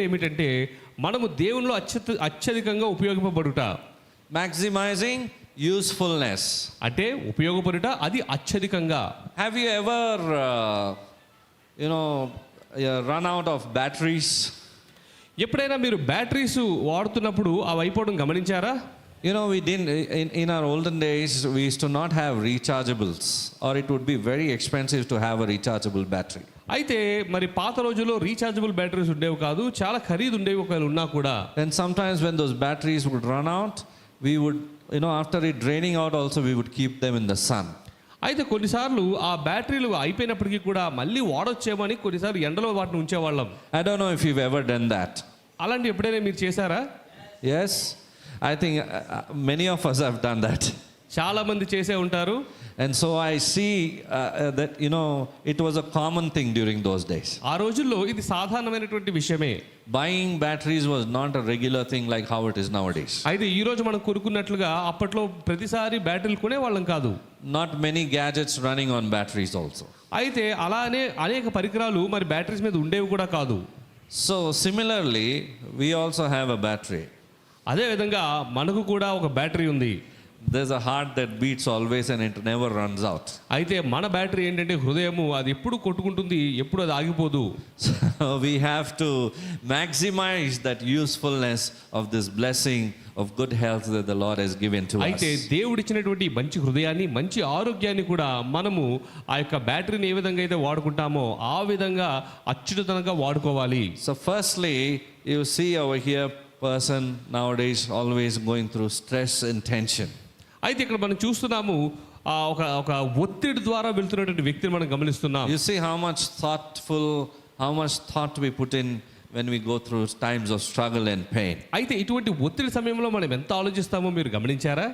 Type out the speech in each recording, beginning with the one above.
ఏమిటంటే మనము దేవునిలో అత్యధికంగా ఉపయోగింపబడుట. Maximizing usefulness. అంటే ఉపయోగపడుట అది అత్యధికంగా. Have you ever run out of batteries? ఎప్పుడైనా మీరు బ్యాటరీస్ వాడుతున్నప్పుడు అవి అయిపోవడం గమనించారా? We didn't in our olden days we used to not have rechargeables, or it would be very expensive to have a rechargeable battery. అయితే మరి పాత రోజుల్లో rechargeable batteries ఉండేవి కాదు, చాలా ఖరీదు ఉండేవి ఒకవేళ ఉన్నా కూడా. And sometimes when those batteries would run out, we would after it draining out also we would keep them in the sun. అయితే కొన్నిసార్లు ఆ బ్యాటరీలు అయిపోయినప్పటికీ కూడా మళ్ళీ వాడొచ్చేమని కొన్నిసార్లు ఎండలో వాటిని ఉంచేవాళ్ళం. I don't know if you've ever done that. అలాంటి ఎప్పుడైనా మీరు చేశారా? Yes, I think many of us have done that. చాలా మంది చేసే ఉంటారు. And so I see that it was a common thing during those days. ఆ రోజుల్లో ఇది సాధారణమైనటువంటి విషయమే. Buying batteries was not a regular thing like how it is nowadays. అయితే ఈ రోజు మనం కొనుక్కున్నట్లుగా అప్పట్లో ప్రతిసారి బ్యాటరీలు కొనే వాళ్ళం కాదు. Not many gadgets running on batteries also. అయితే అలానే అనేక పరికరాలు మరి బ్యాటరీస్ మీద ఉండేవి కూడా కాదు. So similarly we also have a battery. అదే విధంగా మనకు కూడా ఒక బ్యాటరీ ఉంది. There's a heart that beats always and it never runs out. అయితే మన బ్యాటరీ ఏంటంటే హృదయము, అది ఎప్పుడు కొట్టుకుంటుంది, ఎప్పుడు అది ఆగిపోదు. So we have to maximize that usefulness of this blessing of good health that the Lord has given to us. అయితే దేవుడు ఇచ్చినటువంటి మంచి హృదయాన్ని, మంచి ఆరోగ్యాన్ని కూడా మనము ఆ యొక్క బ్యాటరీని ఏ విధంగా అయితే వాడుకుంటామో ఆ విధంగా అత్యున్నతంగా వాడుకోవాలి. So firstly, you see over here person nowadays always going through stress and tension. అయితే ఇక్కడ మనం చూస్తున్నాము ఒక ఒత్తిడి ద్వారా వెళ్తున్నటువంటి వ్యక్తిని మనం గమనిస్తున్నాం. You see how much thought we put in when we go through times of struggle and pain. అయితే ఇటువంటి ఒత్తిడి సమయంలో మనం ఎంత ఆలోచిస్తామో మీరు గమనించారా?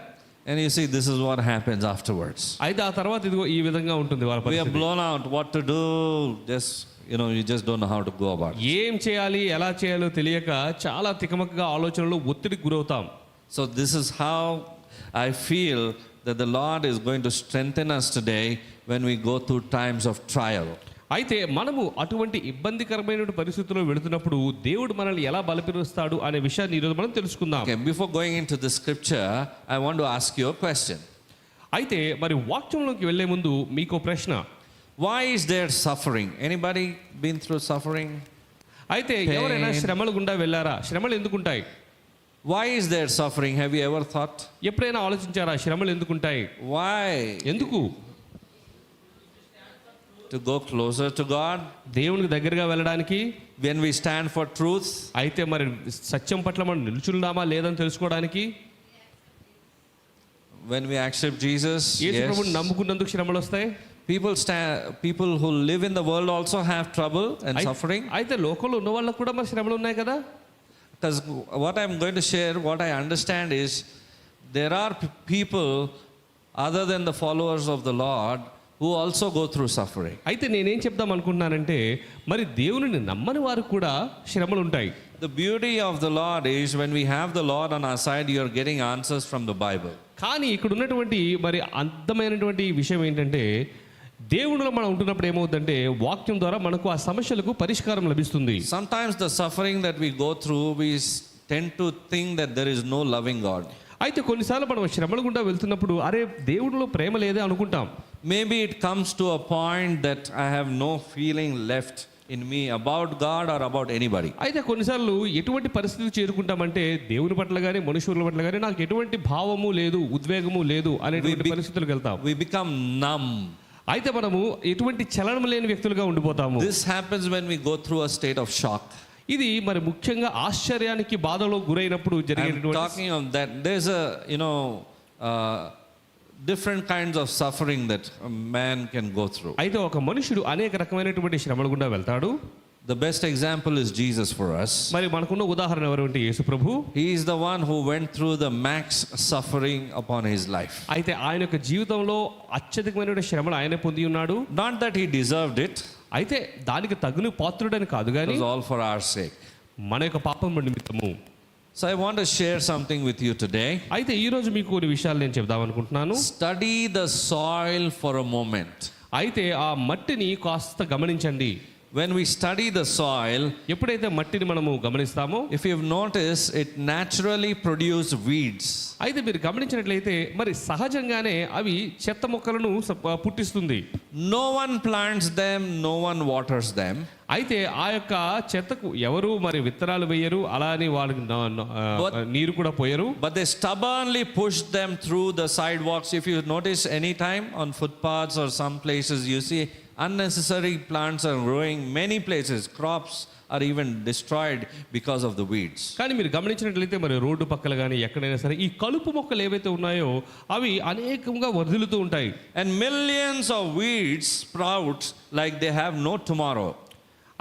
And you see this is what happens afterwards. అయితే ఆ తర్వాత ఇదిగో ఈ విధంగా ఉంటుంది వాళ్ళ పరిస్థితి. We are blown out, what to do, you just don't know how to go about it. ఏం చేయాలి, ఎలా చేయాలో తెలియక చాలా తికమకగా ఆలోచనలు ఒత్తిడికి గురవుతాం. So this is how I feel that the Lord is going to strengthen us today when we go through times of trial. అయితే మనము అటువంటి ఇబ్బందికరమైన పరిస్థితుల్లో వెళుతున్నప్పుడు దేవుడు మనల్ని ఎలా బలపరుస్తాడు అనే విషయాన్ని ఈరోజు మనం తెలుసుకుందాం. Okay, before going into the scripture, I want to ask you a question. అయితే మరి వాక్యంలోకి వెళ్ళే ముందు మీకు ప్రశ్న. Why is there suffering? Anybody been through suffering? అయితే ఎవరైనా శ్రమల గుండా వెళ్ళారా? శ్రమలు ఎందుకుంటాయి? Why is there suffering? Have you ever thought? ఎప్పుడైనా ఆలోచించారా శ్రమలు ఎందుకుంటాయి? Why? ఎందుకు? To go closer to God. దేవునికి దగ్గరగా వెళ్ళడానికి. When we stand for truth. అయితే మరి సత్యం పట్ల మనం నిలుచున్నామా లేదని తెలుసుకోవడానికి. When we accept Jesus. యేసు ప్రభువుని నమ్ముకున్నందుకు శ్రమలు వస్తాయి. People who live in the world also have trouble and suffering. అయితే లోకంలో ఉన్న వాళ్ళకు కూడా మరి శ్రమలు ఉన్నాయి కదా. Because what I'm going to share, what I understand is there are people other than the followers of the Lord who also go through suffering. అయితే నేనేం చెప్దాం అనుకుంటున్నానంటే మరి దేవునిని నమ్మని వారికి కూడా శ్రమలు ఉంటాయి. The beauty of the Lord is when we have the Lord on our side, you are getting answers from the Bible. కానీ ఇక్కడ ఉన్నటువంటి మరి అందమైనటువంటి విషయం ఏంటంటే దేవునిలో మనం ఉంటున్నప్పుడు ఏమవుతుందంటే వాక్యం ద్వారా మనకు ఆ సమస్యలకు పరిష్కారం లభిస్తుంది. Sometimes the suffering that we go through, we tend to think that there is no loving God. అయితే కొన్నిసార్లు మనం శ్రమల గుండా వెళ్తున్నప్పుడు అరే దేవునిలో ప్రేమ లేదే అనుకుంటాం. Maybe it comes to a point that I have no feeling left in me about God or about anybody. అయితే కొన్నిసార్లు ఎటువంటి పరిస్థితికి చేరుకుంటామంటే దేవుని పట్ల కానీ మనుషుల పట్ల కానీ నాకు ఎటువంటి భావము లేదు, ఉద్వేగము లేదు అనేటువంటి పరిస్థితులకు వెళ్తాం. We become numb. అయితే మనము ఎటువంటి చలనం లేని వ్యక్తులుగా ఉండిపోతాము. This happens when we go through a state of shock. ఇది మరి ముఖ్యంగా ఆశ్చర్యానికి బాధలో గురైనప్పుడు జరిగేటువంటి. I'm talking of that. There's a different kinds of suffering that a man can go through. అయితే ఒక మనుషుడు అనేక రకమైనటువంటి శ్రమల గుండా వెళ్తాడు. The best example is Jesus for us. మరి మనకున్న ఉదాహరణ ఎవరు అంటే యేసు ప్రభు. He is the one who went through the max suffering upon his life. అయితే ఆయన యొక్క జీవితంలో అత్యధికమైన శ్రమలు ఆయన పొంది ఉన్నాడు. Not that he deserved it. అయితే దానికి తగుని పాత్రుడని కాదు కానీ it was all for our sake. మన యొక్క పాపం నిమిత్తము. So I want to share something with you today. అయితే ఈ రోజు మీకు కొన్ని విషయాలు నేను చెప్దాం అనుకుంటున్నాను. Study the soil for a moment. అయితే ఆ మట్టిని కాస్త గమనించండి. when we study the soil, ఎప్పుడైతే మట్టిని మనము గమనిస్తామో, if you've noticed, it naturally produces weeds. అయితే మీరు గమనించినట్లయితే మరి సహజంగానే అవి చెత్త మొక్కలను పుట్టిస్తుంది. No one plants them, no one waters them. అయితే ఆ యొక్క చెత్తకు ఎవరు మరి విత్తనాలు వేయరు, అలా అని వాళ్ళకి నీరు కూడా పోయరు. But they stubbornly push them through the sidewalks. If you notice any time on footpaths or some places, you see unnecessary plants are growing many places. Crops are even destroyed because of the weeds. కానీ మీరు గమనించినట్లయితే మరి road పక్కల కానీ ఎక్కడైనా సరే ఈ కలుపు మొక్కలు ఏవైతే ఉన్నాయో అవి అనేకంగా వర్ధిల్లుతూ ఉంటాయి. And millions of weeds sprouts like they have no tomorrow.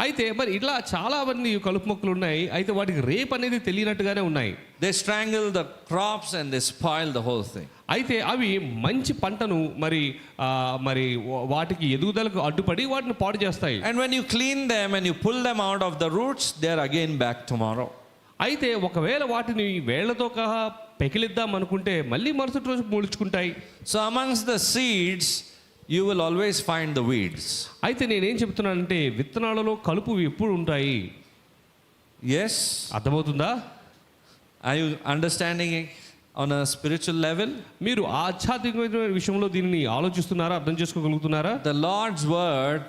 అయితే మరి ఇట్లా చాలా మంది కలుపు మొక్కలు ఉన్నాయి, అయితే వాటికి రేపు అనేది తెలియనట్టుగానే ఉన్నాయి. They strangle the crops and they spoil the whole thing. అయితే అవి మంచి పంటను మరి వాటికి ఎదుగుదలకు అడ్డుపడి వాటిని పాడు చేస్తాయి. And when you clean them and you pull them out of the roots, they are again back tomorrow. అయితే ఒకవేళ వాటిని వేళ్లతో పెకిలిద్దాం అనుకుంటే మళ్ళీ మరుసటి రోజు మొలుచుకుంటాయి. So amongst the seeds, you will always find the weeds. అయితే నేనేం చెప్తున్నానంటే విత్తనాలలో కలుపు ఎప్పుడు ఉంటాయి. Yes? అర్థమవుతుందా? Are you understanding it on a spiritual level? మీరు ఆధ్యాత్మికమైన విషయంలో దీనిని ఆలోచిస్తున్నారా, అర్థం చేసుకోగలుగుతున్నారా? The Lord's word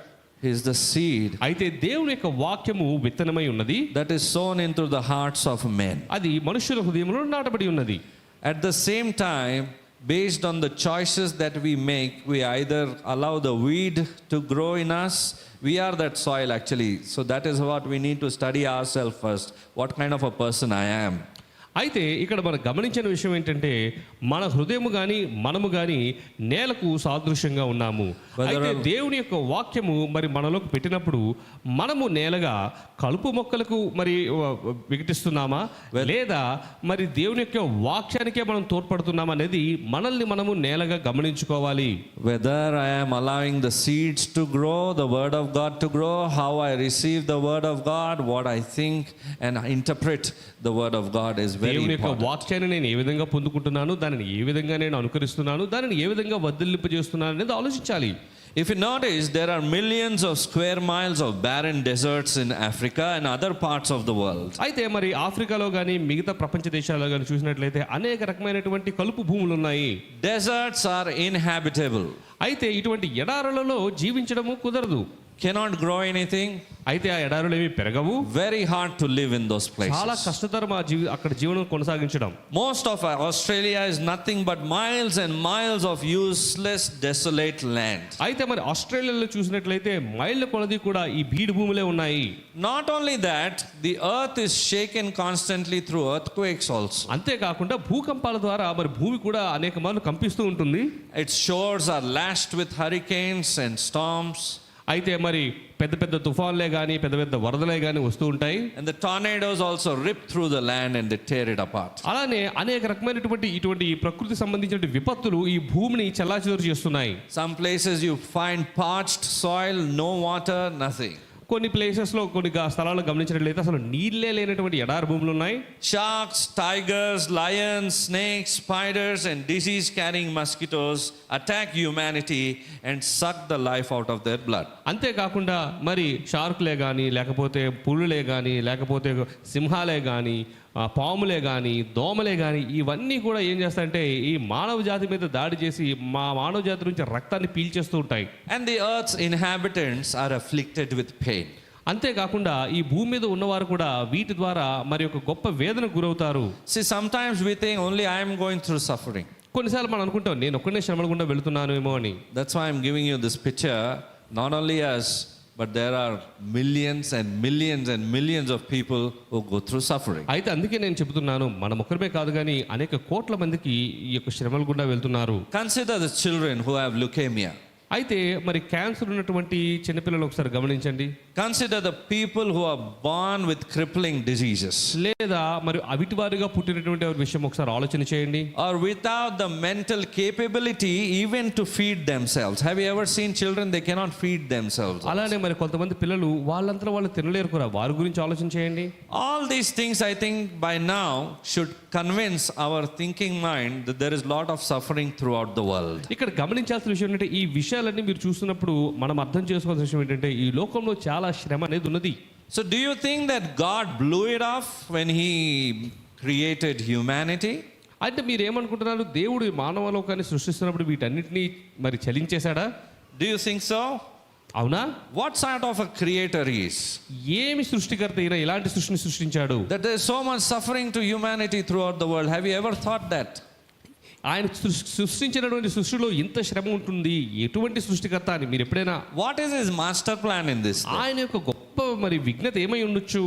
is the seed అయితే దేవుని యొక్క వాక్యము విత్తనమై ఉన్నది, that is sown into the hearts of men. అది మనుషుల హృదయంలో నాటబడి ఉన్నది. At the same time, based on the choices that we make, we either allow the weed to grow in us. We are that soil actually. So that is what we need to study ourselves first. What kind of a person I am. అయితే ఇక్కడ మనం గమనించిన విషయం ఏంటంటే మన హృదయము కానీ మనము కానీ నేలకు సాదృశ్యంగా ఉన్నాము. అయితే దేవుని యొక్క వాక్యము మరి మనలోకి పెట్టినప్పుడు మనము నేలగా కలుపు మొక్కలకు మరి వికటిస్తున్నామా లేదా మరి దేవుని యొక్క వాక్యానికే మనం తోడ్పడుతున్నామా అనేది మనల్ని మనము నేలగా గమనించుకోవాలి. Whether I am allowing the seeds to grow, the word of God to grow, how I receive the word of God, what I think and interpret the word of God is very దేవుని యొక్క important. వాక్యాన్ని నేను ఏ విధంగా పొందుకుంటున్నాను, దానిని ఏ విధంగా నేను అనుకరిస్తున్నాను, దానిని ఏ విధంగా వర్ధిల్లింపజేస్తున్నాను అనేది ఆలోచించాలి. If you notice, there are millions of square miles of barren deserts in Africa and other parts of the world. అయితే మరి ఆఫ్రికాలో కానీ మిగతా ప్రపంచ దేశాల్లో కానీ చూసినట్లయితే అనేక రకమైనటువంటి కలుపు భూములు ఉన్నాయి. Deserts are inhabitable. అయితే ఇటువంటి ఎడారులలో జీవించడము కుదరదు. Cannot grow anything. అయితే ఆ ఎడారులు ఏమి పెరగవు. Very hard to live in those places. చాలా కష్టతరం అక్కడ జీవనం కొనసాగించడం. Most of Australia is nothing but miles and miles of useless desolate land. అయితే మరి ఆస్ట్రేలియాలో చూసినట్లయితే మైళ్ళ కొలది కూడా ఈ బీడు భూములే ఉన్నాయి. Not only that, the earth is shaken constantly through earthquakes also. అంతేకాకుండా భూకంపాల ద్వారా మరి భూమి కూడా అనేక మార్లు కంపిస్తూ ఉంటుంది. Its shores are lashed with hurricanes and storms. అయితే మరి పెద్ద పెద్ద తుఫాన్లే కానీ పెద్ద పెద్ద వరదలే కానీ వస్తూ ఉంటాయి. And the tornadoes also rip through the land and they tear it apart. అలానే అనేక రకమైనటువంటి ఇటువంటి ప్రకృతి సంబంధించిన విపత్తులు ఈ భూమిని చెల్లాచెదరు చేస్తున్నాయి. Some places you find parched soil, no water, nothing. కొన్ని ప్లేసెస్లో కొన్ని స్థలాలు గమనించినట్లయితే అసలు నీళ్ళే లేనటువంటి ఎడారి భూములు ఉన్నాయి. Sharks, tigers, lions, snakes, spiders and disease carrying mosquitoes attack humanity and suck the life out of their blood. అంతేకాకుండా మరి షార్కులే కానీ లేకపోతే పులులే కానీ లేకపోతే సింహాలే కానీ పాములే కానీ దోమలే కానీ ఇవన్నీ కూడా ఏం చేస్తాయంటే ఈ మానవ జాతి మీద దాడి చేసి మానవ జాతి నుంచి రక్తాన్ని పీల్చేస్తూ ఉంటాయి. And the earth's inhabitants are afflicted with pain. అంతేకాకుండా ఈ భూమి మీద ఉన్నవారు కూడా వీటి ద్వారా మరి ఒక గొప్ప వేదనకు గురవుతారు. See, sometimes we think only I am going through suffering. కొన్నిసార్లు మనం అనుకుంటాం నేను ఒక్కనే శ్రమల గుండా వెళుతున్నాను ఏమో అని. That's why I'm giving you this picture, not only us, but there are millions and millions and millions of people who go through suffering. అయితే అందుకే నేను చెబుతున్నాను మనం ఒక్కరిమే కాదు కానీ అనేక కోట్ల మందికి ఈ యొక్క శ్రమల గుండా వెళ్తున్నారు. Consider the children who have leukemia. అయితే మరి క్యాన్సర్ ఉన్నటువంటి చిన్నపిల్లలు ఒకసారి గమనించండి. Consider the people who are born with crippling diseases. లేదా మరి అవిటి వారిగా పుట్టినటువంటి విషయం ఒకసారి ఆలోచన చేయండి. Or without the mental capability even to feed themselves. Have you ever seen children, they cannot feed themselves? అలానే మరి కొంతమంది పిల్లలు వాళ్ళంతా వాళ్ళు తినలేరు కూడా, వారి గురించి ఆలోచన చేయండి. All these things I think by now should convince our thinking mind that there is lot of suffering throughout the world. ఇక్కడ గమనించాల్సిన విషయం ఏంటంటే ఈ విషయాలు విషయాలన్నీ మీరు చూస్తున్నప్పుడు మనం అర్థం చేసుకోవాల్సిన విషయం ఏంటంటే ఈ లోకంలో చాలా శ్రమ అనేది ఉన్నది. So, do you think that God blew it off when He created humanity? అంటే మీరు ఏమనుకుంటున్నారు, దేవుడు ఈ మానవ లోకాన్ని సృష్టిస్తున్నప్పుడు వీటన్నిటిని మరి చలించేశాడా? Do you think so? అవునా? What sort of a creator He is? ఏమి సృష్టికర్త అయినా ఇలాంటి సృష్టిని సృష్టించాడు? That there is so much suffering to humanity throughout the world. Have you ever thought that? ఆయన సృష్టించినటువంటి సృష్టిలో ఇంత శ్రమ ఉంటుంది, ఎటువంటి సృష్టికర్త అని మీరు ఎప్పుడైనా What is His master plan in this? ఆయన యొక్క గొప్ప మరి విఘ్నత ఏమై ఉండొచ్చు?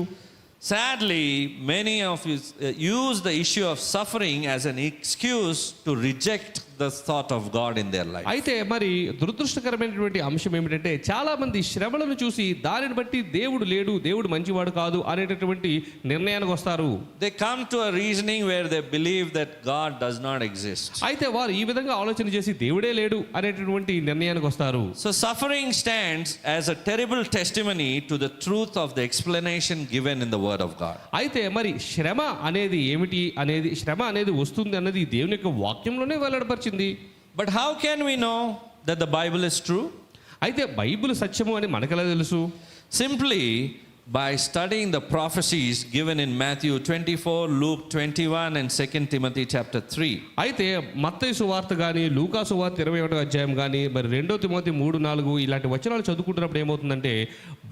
Sadly, many of you use the issue of suffering as an excuse to reject the thought of God in their life. అయితే మరి దురదృష్టకరమైనటువంటి అంశం ఏమిటంటే చాలా మంది శ్రమలను చూసి దానిని బట్టి దేవుడు లేడు, దేవుడు మంచివాడు కాదు అనేటటువంటి నిర్ణయానికి వస్తారు. They come to a reasoning where they believe that God does not exist. అయితే వారు ఈ విధంగా ఆలోచన చేసి దేవుడే లేడు అనేటటువంటి నిర్ణయానికి వస్తారు. So suffering stands as a terrible testimony to the truth of the explanation given in the word of God. అయితే మరి శ్రమ అనేది ఏమిటి అనేది, శ్రమ అనేది వస్తుంది అన్నది దేవుని యొక్క వాక్యంలోనే వెల్లడపరిచింది. But how can we know that the Bible is true? అయితే బైబిల్ సత్యము అని మనకెలా తెలుసు? Simply by studying the prophecies given in Matthew 24, Luke 21 and 2 Timothy chapter 3. అయితే మత్తయి సువార్త కానీ లూకా సువార్త 21వ అధ్యాయం కానీ మరి 2 తిమోతి 3-4 ఇలాంటి వచనాలు చదువుకుంటున్నప్పుడు ఏమవుతుందంటే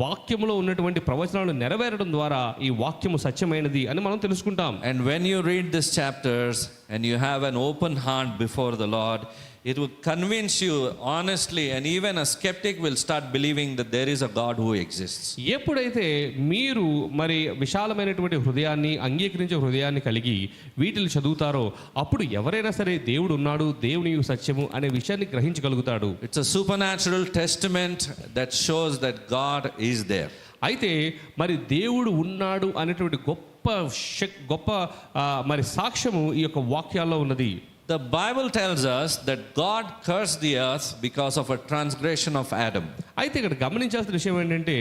వాక్యములో ఉన్నటువంటి ప్రవచనాలు నెరవేరడం ద్వారా ఈ వాక్యము సత్యమైనది అని మనం తెలుసుకుంటాం. And when you read these chapters and you have an open heart before the Lord, it will convince you honestly, and even a skeptic will start believing that there is a God who exists. ఎప్పుడైతే మీరు మరి విశాలమైనటువంటి హృదయాన్ని, అంగీకరించే హృదయాన్ని కలిగి వీటిని చదువుతారో అప్పుడు ఎవరైనా సరే దేవుడు ఉన్నాడు, దేవుని సత్యము అనే విషయాన్ని గ్రహించగలుగుతాడు. It's a supernatural testament that shows that God is there. అయితే మరి దేవుడు ఉన్నాడు అనేటువంటి గొప్ప మరి సాక్ష్యము ఈ యొక్క వాక్యాల్లో ఉన్నది. The Bible tells us that God cursed the earth because of a transgression of Adam. అయితే ఇక్కడ గమనించాల్సిన విషయం ఏంటంటే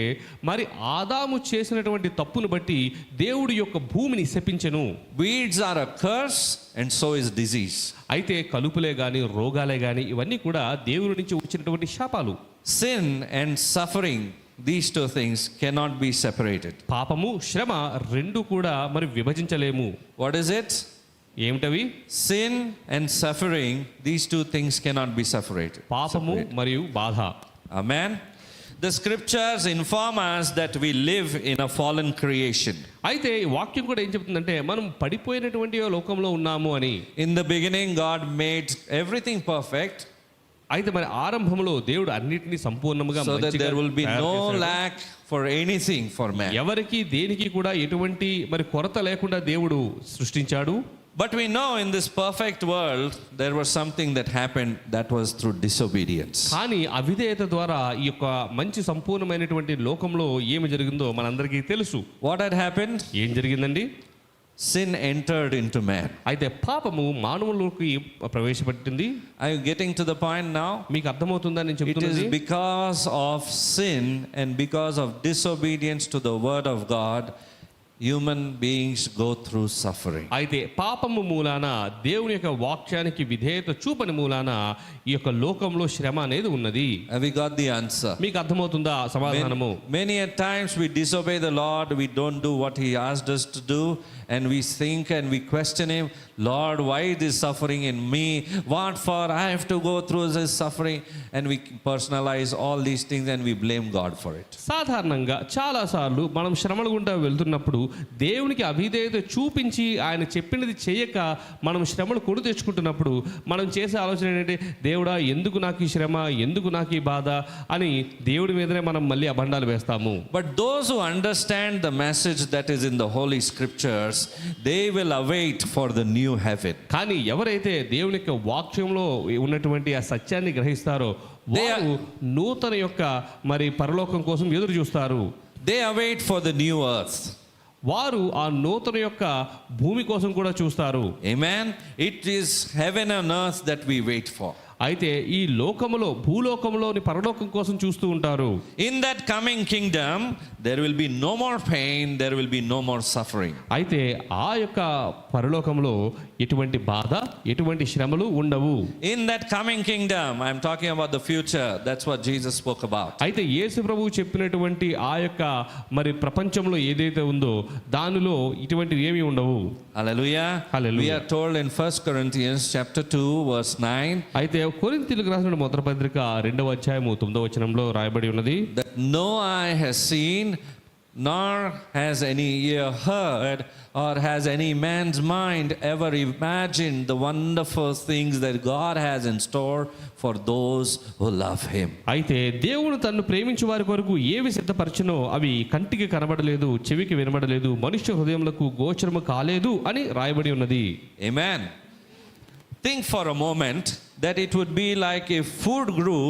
మరి ఆదాము చేసినటువంటి తప్పును బట్టి దేవుడు యొక్క భూమిని శపించెను. Weeds are a curse and so is disease. అయితే కలుపులే గాని రోగాలే గాని ఇవన్నీ కూడా దేవుడి నుంచి వచ్చినటువంటి శాపాలు. Sin and suffering, these two things cannot be separated. పాపము శ్రమ రెండు కూడా మరి విభజించలేము. What is it? ఏమిటవి? Sin and suffering, these two things cannot be separated. పాపము మరియు బాధ. Amen. The scriptures inform us that we live in a fallen creation. అయితే ఈ వాక్యం కూడా ఏం చెప్తుందంటే మనం పడిపోయినటువంటి లోకంలో ఉన్నాము అని. In the beginning, God made everything perfect. అయితే మరి ఆరంభంలో దేవుడు అన్నిటినీ సంపూర్ణంగా So that there will be తయారు no చేశాడు. lack for anything for man. ఎవరికి దేనికి కూడా ఎటువంటి మరి కొరత లేకుండా దేవుడు సృష్టించాడు. But we know in this perfect world there was something that happened that was through disobedience. కానీ అవిధేయత ద్వారా ఈ యొక్క మంచి సంపూర్ణమైనటువంటి లోకంలో ఏమి జరిగిందో మనందరికీ తెలుసు. What had happened? ఏం జరిగిందండి? Sin entered into man. అయితే పాపము మానవులోకి ప్రవేశపెట్టింది. Are you getting to the point now? మీకు అర్థమవుతుందా నేను It is చెప్తున్నది? because of sin and because of disobedience to the word of God, human beings go through suffering. అయితే పాపము మూలాన దేవుని యొక్క వాక్యానికి విధేయత చూపని మూలాన ఈ యొక్క లోకంలో శ్రమ అనేది ఉన్నది. Have we got the answer? మీకు అర్థమవుతుందా సమాధానము? Many a times we disobey the Lord, we don't do what He asked us to do, and we think and we question Him, Lord, why this suffering in me? What for? I have to go through this suffering, and we personalize all these things and we blame God for it. సాధారణంగా చాలాసార్లు మనం శ్రమల గుండా వెళ్తున్నప్పుడు దేవునికి అవిధేయత చూపించి ఆయన చెప్పినది చేయక మనం శ్రమలు కొని తెచ్చుకుంటున్నప్పుడు మనం చేసే ఆలోచన ఏంటంటే దేవుడా ఎందుకు నాకు ఈ శ్రమ, ఎందుకు నాకు ఈ బాధ అని దేవుడి మీదనే మనం మళ్ళీ అబండాలు వేస్తాము. But those who understand the message that is in the Holy Scriptures, they will await for the new heaven. కానీ ఎవరైతే దేవుని యొక్క వాక్యంలో ఉన్నటువంటి ఆ సత్యాన్ని గ్రహిస్తారో వారు నూతన యొక్క మరి పరలోకం కోసం ఎదురు చూస్తారు. They await for the new earth. వారు ఆ నూతన యొక్క భూమి కోసం కూడా చూస్తారు. Amen. It is heaven and earth that we wait for. అయితే ఈ లోకములో భూలోకములోని పరలోకం కోసం చూస్తూ ఉంటారు. In that coming kingdom, there will be no more pain, there will be no more suffering. అయితే ఆ యొక్క పరలోకంలో ఎటువంటి బాధ, ఎటువంటి శ్రమలు ఉండవు. In that coming kingdom, I am talking about the future. That's what Jesus spoke about. అయితే యేసు ప్రభువు చెప్పినటువంటి ఆ యొక్క మరి ప్రపంచంలో ఏదైతే ఉందో దానిలో ఇటువంటివి ఏమీ ఉండవు. Hallelujah. Hallelujah. We are told in 1 Corinthians chapter 2 verse 9 అయితే కొరింథీయులకు రాసిన మొదటి పత్రిక 2వ అధ్యాయము 9వ వచనంలో రాయబడి ఉన్నది, that no eye has seen, nor has any ear heard, or has any man's mind ever imagined the wonderful things that God has in store for those who love him. అయితే దేవుడు తన్ను ప్రేమించు వారి కొరకు ఏవి సిద్ధపరచునో అవి కంటికి కనబడలేదు, చెవికి వినబడలేదు, మనుష్య హృదయములకు గోచరము కాలేదు అని రాయబడి ఉన్నది. Amen. Think for a moment that it would be like if food grew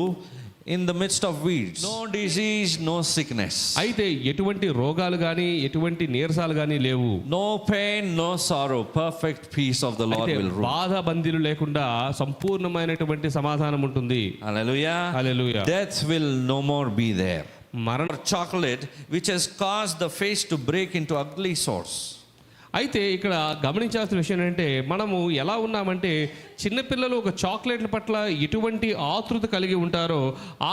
in the midst of weeds. No disease, no sickness. అయితే ఎటువంటి రోగాలు గాని ఎటువంటి నీరసాలు గాని లేవు. No pain, no sorrow. Perfect peace of the Lord అయితే will rule. బాధ బందీలు లేకుండా సంపూర్ణమైనటువంటి సమాధానం ఉంటుంది. Hallelujah. Hallelujah. Death will no more be there. మరణ Chocolate which has caused the face to break into ugly sores. అయితే ఇక్కడ గమనించాల్సిన విషయం ఏంటంటే మనము ఎలా ఉన్నామంటే చిన్నపిల్లలు ఒక చాక్లెట్ల పట్ల ఎటువంటి ఆతృత కలిగి ఉంటారో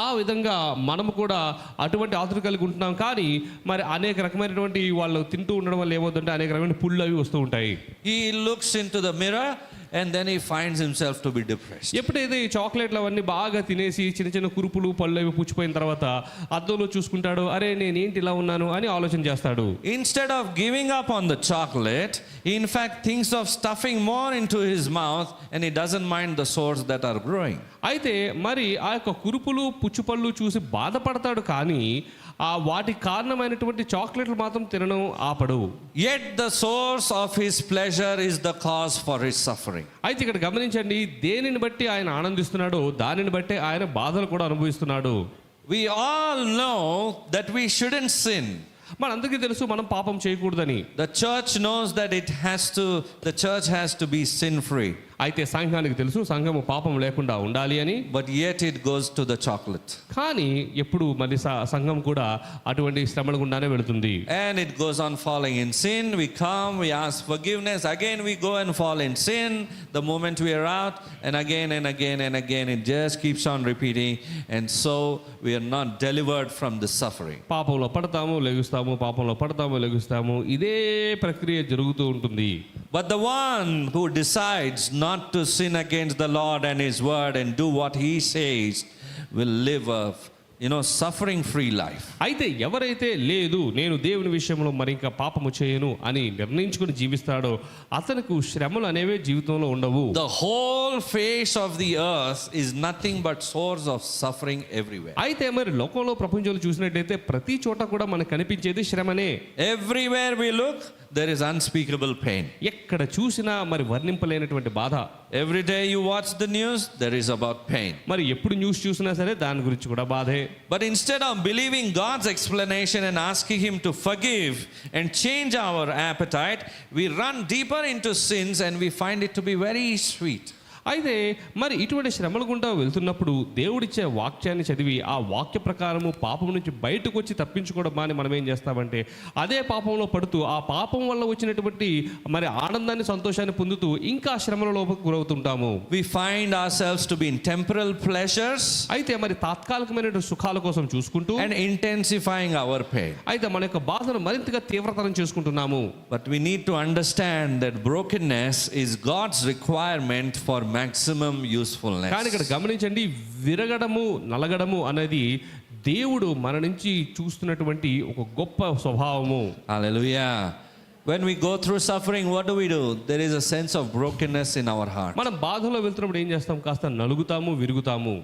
ఆ విధంగా మనము కూడా అటువంటి ఆతృత కలిగి ఉంటున్నాం. కానీ మరి అనేక రకమైనటువంటి వాళ్ళు తింటూ ఉండడం వల్ల ఏమవుతుంటే అనేక రకమైన పుళ్ళు అవి వస్తూ ఉంటాయి. He looks into the mirror and then he finds himself to be depressed. ఎప్పుడైతే ఈ చాక్లెట్లు అవన్నీ బాగా తినేసి చిన్న చిన్న కురుపులు పళ్ళు అవి పుచ్చిపోయిన తర్వాత అద్దంలో చూసుకుంటాడు, అరే నేనేంటి ఇలా ఉన్నాను అని ఆలోచన చేస్తాడు. Instead of giving up on the chocolate, he in fact thinks of stuffing more into his mouth and he doesn't mind the sores that are growing. అయితే మరి ఆ యొక్క కురుపులు పుచ్చుపళ్ళు చూసి బాధపడతాడు, కానీ ఆ వాటి కారణమైనటువంటి చాక్లెట్లు మాత్రం తినడం ఆపడు. Yet the source of his pleasure is the cause for his suffering. అయితే ఇక్కడ గమనించండి, దేనిని బట్టి ఆయన ఆనందిస్తున్నాడో దానిని బట్టి ఆయన బాధలు కూడా అనుభవిస్తున్నాడు. We all know that we shouldn't sin. మనందరికీ తెలుసు మనం పాపం చేయకూడదని. The church knows that the church has to be sin free. అయితే సంఘానికి తెలుసు సంఘము పాపం లేకుండా ఉండాలి అని. But yet it goes to the chocolate. కానీ ఎప్పుడు మరి సంఘం కూడా అటువంటి శ్రమల గుండానే వెళుతుంది. And it goes on falling in sin. We come, we ask forgiveness. Again we go and fall in sin. The moment we are out, and again and again and again, it just keeps on repeating. And so we are not delivered from the suffering. పాపంలో పడతాము లెగుస్తాము, పాపంలో పడతాము లెగుస్తాము, ఇదే ప్రక్రియ జరుగుతూ ఉంటుంది. But the one who decides not to sin against the Lord and his word and do what he says will live a suffering free life. అయితే ఎవరైతే లేదు నేను దేవుని విషయంలో మరి ఇంకా పాపము చేయను అని నిర్ణయించుకుని జీవిస్తాడో అతనికి శ్రమలు అనేవే జీవితంలో ఉండవు. The whole face of the earth is nothing but source of suffering everywhere. అయితే మరి లోకంలో ప్రపంచంలో చూసినట్టయితే ప్రతి చోట కూడా మనకు కనిపించేది శ్రమనే. Everywhere we look, there is unspeakable pain. ఎక్కడ చూసినా మరి వర్ణింపలేనటువంటి బాధ. Every day you watch the news, there is about pain. మరి ఎప్పుడు న్యూస్ చూసినా సరే దాని గురించి కూడా బాధే. But instead of believing God's explanation and asking him to forgive and change our appetite, we run deeper into sins and we find it to be very sweet. అయితే మరి ఇటువంటి శ్రమల గుండా వెళ్తున్నప్పుడు దేవుడిచ్చే వాక్యాన్ని చదివి ఆ వాక్య ప్రకారము పాపం నుంచి బయటకు వచ్చి తప్పించుకోవడం మాని మనం ఏం చేస్తామంటే అదే పాపంలో పడుతూ ఆ పాపం వల్ల వచ్చినటువంటి మరి ఆనందాన్ని సంతోషాన్ని పొందుతూ ఇంకా శ్రమలలో గురవుతుంటాము. We find ourselves to be in temporal pleasures, అయితే మరి తాత్కాలికమైన సుఖాల కోసం చూసుకుంటూ and intensifying our pain. అయితే మన యొక్క బాధను మరింతగా తీవ్రతరం చేసుకుంటున్నాము. But we need to understand that brokenness is God's requirement for maximum usefulness. కానీ ఇక్కడ గమనించండి, విరగడము నలగడము అనేది దేవుడు మన నుంచి చూస్తున్నటువంటి ఒక గొప్ప స్వభావము. Hallelujah. When we go through suffering, what do? There is a sense of brokenness in our heart. మనం బాధలో వెళ్తున్నప్పుడు ఏం చేస్తాం? కాస్త నలుగుతాము, విరుగుతాము.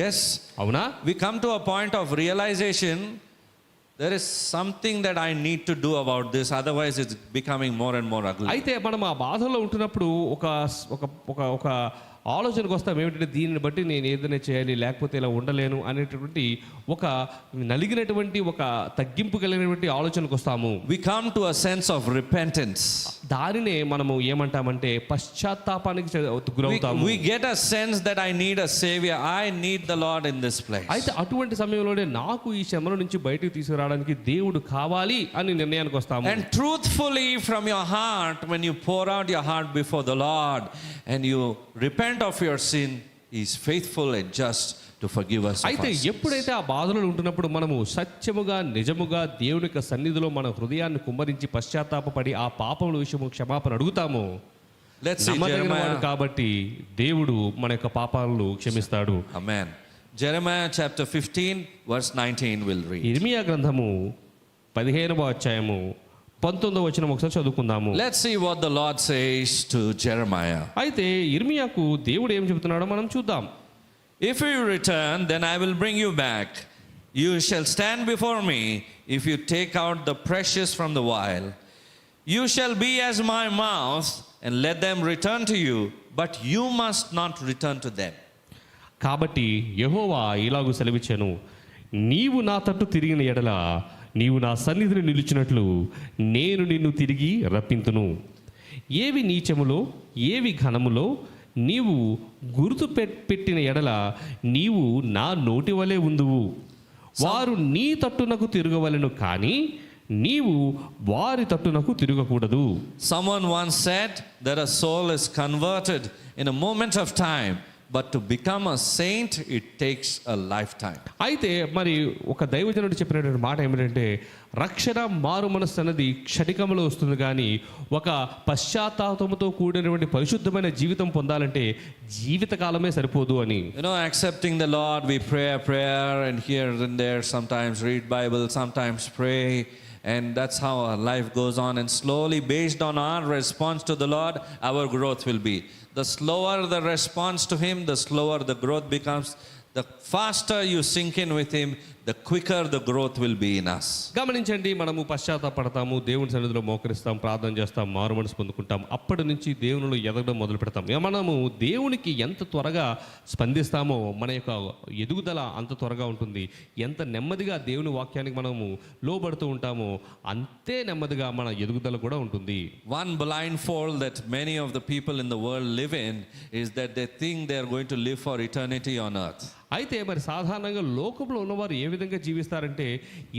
Yes. అవునా? We come to a point of realization, there is something that I need to do about this, otherwise it's becoming more and more ugly. అయితే మనం ఆ బాధలో ఉంటున్నప్పుడు ఒక ఒక ఒక ఒక ఆలోచనకు వస్తాం, ఏమిటంటే దీనిని బట్టి నేను ఏదైనా చేయాలి లేకపోతే ఇలా ఉండలేను అనేటటువంటి ఒక నలిగినటువంటి ఒక తగ్గింపు కలిగినటువంటి ఆలోచనకు వస్తాము. We come to a sense of repentance. దానినే మనము ఏమంటామంటే పశ్చాత్తాపానికి గురవుతాము. We get a sense that I need a savior. I need the Lord in this place. అయితే అటువంటి సమయంలోనే నాకు ఈ శ్రమల నుంచి బయటకు తీసుకురావడానికి దేవుడు కావాలి అని నిర్ణయానికి వస్తాము. And truthfully from your heart, when you pour out your heart before the Lord and you repent of your sin, He is faithful and just to forgive us of అయితే our sins. ఎప్పుడైతే ఆ బాధలు ఉంటున్నప్పుడు మనము సత్యముగా నిజముగా దేవుని యొక్క సన్నిధిలో మన హృదయాన్ని కుమ్మరించి పశ్చాత్తాపపడి ఆ పాపముల విషయము క్షమాపణ అడుగుతాము. Let's see నమ్మదగిన వాడు Jeremiah. కాబట్టి దేవుడు మన యొక్క పాపాలను క్షమిస్తాడు. Amen. Jeremiah chapter 15 verse 19 will read. ఇర్మియా గ్రంథము 15వ అధ్యాయము 19వ వచనం ఒకసారి చదువుకుందాము. Let's see what the Lord says to Jeremiah. అయితే ఇర్మియాకు దేవుడు ఏం చెబుతున్నాడో మనం చూద్దాం. If you return, then I will bring you back. You shall stand before me if you take out the precious from the vial. You shall be as my mouth, and let them return to you, but you must not return to them. కాబట్టి యెహోవా ఇలాగు సెలవిచ్చెను, నీవు నా తట్టు తిరిగిన ఎడల నీవు నా సన్నిధిని నిలిచినట్లు నేను నిన్ను తిరిగి రప్పింతును. ఏవి నీచములో ఏవి ఘనములో నీవు గుర్తు పెట్టిన ఎడల నీవు నా నోటి వలె ఉందువు. వారు నీ తట్టునకు తిరగవలెను కానీ నీవు వారి తట్టునకు తిరగకూడదు. Someone once said that a soul is converted in a moment of time, but to become a saint, it takes a lifetime. అయితే మరి ఒక దైవజనుడు చెప్పినటువంటి మాట ఏమిటంటే రక్షణ మారు మనస్సు అన్నది క్షణికంలో వస్తుంది కానీ ఒక పశ్చాత్తాపంతో కూడినటువంటి పరిశుద్ధమైన జీవితం పొందాలంటే జీవితకాలమే సరిపోదు అని. Accepting the Lord, we pray a prayer and here and there sometimes read Bible, sometimes pray, and that's how our life goes on, and slowly based on our response to the Lord, our growth will be. The slower the response to Him, the slower the growth becomes. The faster you sink in with Him, the quicker the growth will be in us. గమనించండి, మనము పశ్చాత్తాపడతాము, దేవుని సన్నిధిలో మోకరిస్తాం, ప్రార్థన చేస్తాం, మారు మనసు పొందుకుంటాం. అప్పటి నుంచి దేవునిలో ఎదగడం మొదలు పెడతాం. మనము దేవునికి ఎంత త్వరగా స్పందిస్తామో మన యొక్క ఎదుగుదల అంత త్వరగా ఉంటుంది. ఎంత నెమ్మదిగా దేవుని వాక్యానికి మనము లోబడుతూ ఉంటామో అంతే నెమ్మదిగా మన ఎదుగుదల కూడా ఉంటుంది. One blindfold that many of the people in the world live in is that they think they are going to live for eternity on earth. అయితే మరి సాధారణంగా లోకంలో ఉన్నవారు ఏ విధంగా జీవిస్తారంటే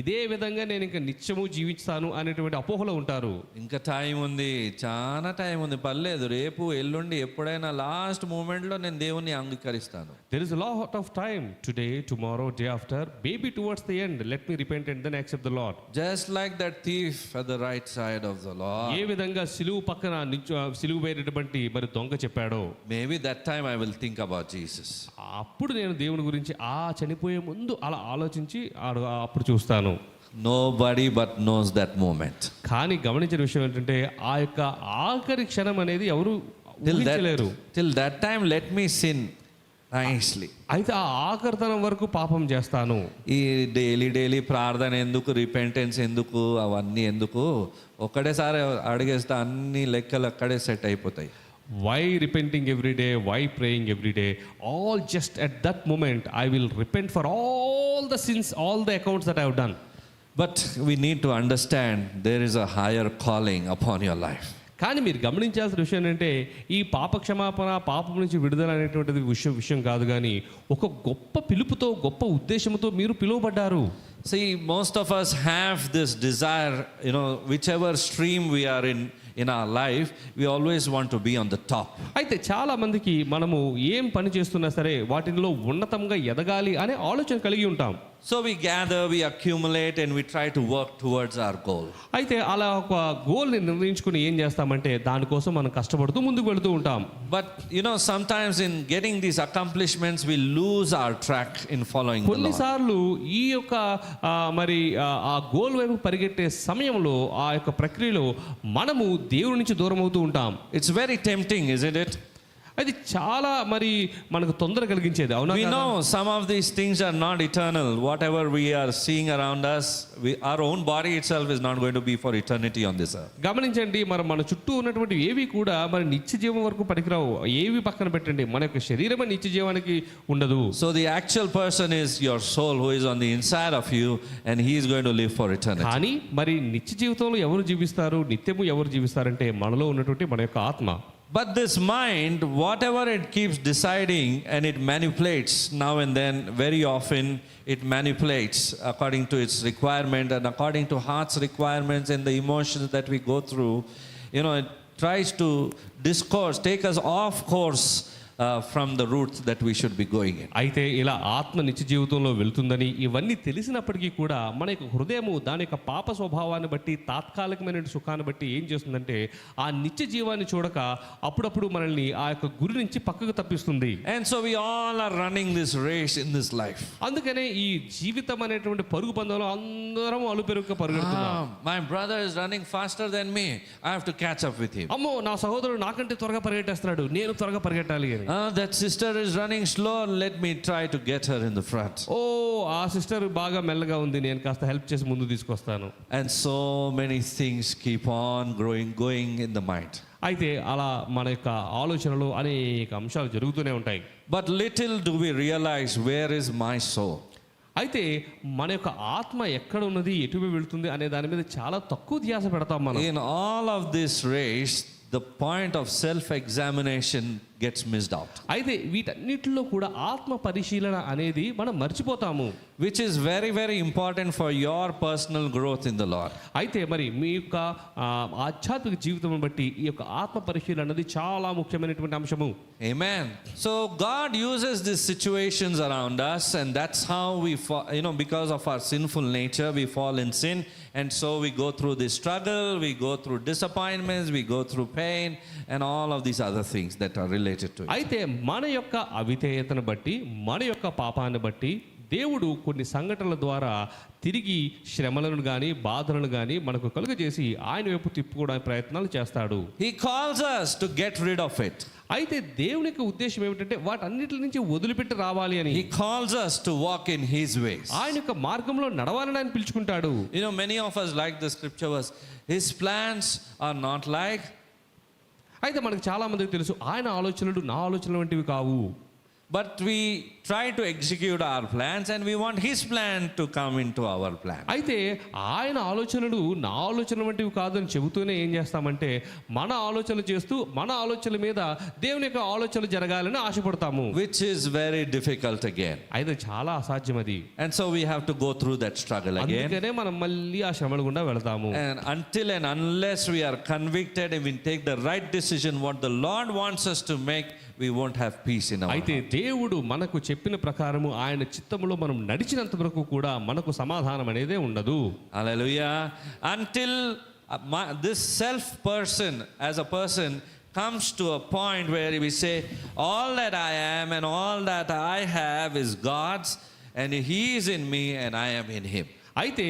ఇదే విధంగా నేను ఇంకా నిత్యము జీవిస్తాను అనేటువంటి అపోహలో ఉంటారు. ఇంకా టైం ఉంది, చాలా టైం ఉంది, పర్లేదు, రేపు ఎల్లుండి ఎప్పుడైనా లాస్ట్ మూమెంట్లో నేను దేవుణ్ణి అంగీకరిస్తాను. There is a lot of time, today, tomorrow, day after, maybe towards the end, let me repent and then accept the Lord. Just like that thief at the right side of the Lord. ఏ విధంగా సిలువు పక్కన సిలువు వేరేటువంటి మరి దొంగ చెప్పాడో, Maybe that time I will think about Jesus. అప్పుడు నేను దేవుని గురించి చనిపోయే ముందు అలా ఆలోచించి అప్పుడు చూస్తాను. Nobody but knows that moment. కానీ గమనించిన విషయం ఏంటంటే ఆ యొక్క ఆఖరి క్షణం అనేది ఎవరు ఊహించలేరు. Till that time let me sin nicely. అయితే ఆ ఆఖరితనం వరకు పాపం చేస్తాను. ఈ డైలీ ప్రార్థన ఎందుకు, రిపెంటెన్స్ ఎందుకు, అవన్నీ ఎందుకు, ఒక్కడేసారి అడిగేస్తే అన్ని లెక్కలు అక్కడే సెట్ అయిపోతాయి. Why repenting every day? Why praying every day? All just at that moment, I will repent for all the sins, all the accounts that I have done. But we need to understand there is a higher calling upon your life. కానీ మీరు గమనించాల్సిన విషయం ఏంటంటే ఈ పాప క్షమాపణ, పాపం నుంచి విడుదల అనేటువంటిది విషయం కాదు, కానీ ఒక గొప్ప పిలుపుతో, గొప్ప ఉద్దేశంతో మీరు పిలువబడ్డారు. See, most of us have this desire, whichever stream we are in our life, we always want to be on the top. అయితే చాలా మందికి మనము ఏం పని చేస్తున్నా సరే వాటిలో ఉన్నతంగా ఎదగాలి అనే ఆలోచన కలిగి ఉంటాం. So we gather, we accumulate, and we try to work towards our goal. అయితే అలా ఒక గోల్ని నిర్ణయించుకుని ఏం చేస్తామంటే దానికోసం మనం కష్టపడుతూ ముందుకు వెళుతూ ఉంటాం. But sometimes in getting these accomplishments, we lose our track in following the Lord. కొన్నిసార్లు ఈ యొక్క మరి ఆ గోల్ వైపు పరిగెట్టే సమయంలో ఆ యొక్క ప్రక్రియలో మనము దేవుడి నుంచి దూరం అవుతూ ఉంటాం. It's very tempting, isn't it? అది చాలా మరి మనకు తొందర కలిగించేది, అవునా We కాదా? know some of these things are not eternal. Whatever we are seeing around us, our own body itself is not going to be for eternity on this earth. గమనించండి, మరి మన చుట్టూ ఉన్నటువంటి ఏవి కూడా మరి నిత్య జీవం వరకు పనికిరావు. ఏవి పక్కన పెట్టండి, మన యొక్క శరీరమే నిత్య జీవానికి ఉండదు. So the actual person is your soul who is on the inside of you, and he is going to live for eternity. కానీ మరి నిత్య జీవితంలో ఎవరు జీవిస్తారు, నిత్యము ఎవరు జీవిస్తారంటే మనలో ఉన్నటువంటి మన యొక్క ఆత్మ. But this mind, whatever it keeps deciding and it manipulates now and then, very often it manipulates according to its requirement and according to heart's requirements and the emotions that we go through. You know, it tries to discourse, take us off course from the routes that we should be going in. అయితే ఇలా ఆత్మ నిత్య జీవితంలో వెళ్తుందని ఇవన్నీ తెలిసినప్పటికీ కూడా మన యొక్క హృదయము దాని యొక్క పాప స్వభావాన్ని బట్టి, తాత్కాలికమైన సుఖాన్ని బట్టి ఏం చేస్తుందంటే ఆ నిత్య జీవాన్ని చూడక అప్పుడప్పుడు మనల్ని ఆ యొక్క గురి నుంచి పక్కకు తప్పిస్తుంది. And so we all are running this race in this life. అందుకనే ఈ జీవితం అనేటువంటి పరుగు పందెంలో అందరం అలుపెరుగుగా పరుగెడుతున్నాం. My brother is running faster than me. I have to catch up with him. అమ్మో, నా సహోదరుడు నాకంటే త్వరగా పరిగెట్టేస్తున్నాడు, నేను త్వరగా పరిగెట్టాలి అని. That sister is running slow. Let me try to get her in the front. ఓ, ఆ సిస్టర్ బాగా మెల్లగా ఉంది, నేను కాస్త హెల్ప్ చేసి ముందు తీసుకొస్తాను. And so many things keep on going in the mind. అయితే అలా మన యొక్క ఆలోచనలో అనేక అంశాలు జరుగుతూనే ఉంటాయి. But little do we realize where is my soul. అయితే మన యొక్క ఆత్మ ఎక్కడ ఉన్నది, ఎటువైపు వెళ్తుంది అనే దాని మీద చాలా తక్కువ ధ్యాస పెడతాం మనం. In all of this race, the point of self-examination gets missed out. అయితే వీటన్నిటిలో కూడా ఆత్మ పరిశీలన అనేది మనం మర్చిపోతాము, which is very, very important for your personal growth in the Lord. అయితే మరి మీ యొక్క ఆధ్యాత్మిక జీవితం బట్టి ఈ యొక్క ఆత్మ పరిశీలన అనేది చాలా ముఖ్యమైనటువంటి అంశము. Amen. So God uses these situations around us, and that's how we because of our sinful nature we fall in sin, and so we go through this struggle, we go through disappointments, we go through pain and all of these other things that are related to it. అయితే మన యొక్క అవిధేయతను బట్టి, మన యొక్క పాపాన్ని బట్టి దేవుడు కొన్ని సంఘటనల ద్వారా తిరిగి శ్రమలను కానీ బాధలను కానీ మనకు కలుగజేసి ఆయన వైపు తిప్పుకోవడానికి ప్రయత్నాలు చేస్తాడు. He calls us to get rid of it. అయితే దేవుని యొక్క ఉద్దేశం ఏమిటంటే వాటన్నిటి నుంచి వదిలిపెట్టి రావాలి అని. He calls us to walk in His ways. ఆయన యొక్క మార్గంలో నడవాలని ఆయన పిలుచుకుంటాడు. You know, many of us like the scripture verse, His plans are not like. అయితే మనకు చాలా మందికి తెలుసు ఆయన ఆలోచనలు నా ఆలోచనలు వంటివి కావు. But we try to execute our plans and we want His plan to come into our plan. అయితే ఆయన ఆలోచనలు నా ఆలోచనలు వంటివి కాదని చెబుతూనే ఏం చేస్తామంటే మన ఆలోచనలు చేస్తూ మన ఆలోచనల మీద దేవుని యొక్క ఆలోచనలు జరగాలని ఆశపడతాము. Which is very difficult again. అయితే చాలా అసాధ్యం అది. And so we have to go through that struggle again. అందుకనే మనం మళ్ళీ ఆ శ్రమల గుండా వెళతాము. And until and unless we are convicted and we take the right decision what the Lord wants us to make, we won't have peace in our అయితే heart. దేవుడు మనకు చెప్పిన ప్రకారము ఆయన చిత్తములో మనం నడిచినంత వరకు కూడా మనకు సమాధానం అనేదే ఉండదు. Hallelujah. Until this self person as a person comes to a point where we say all that I am and all that I have is God's, and He is in me and I am in Him. అయితే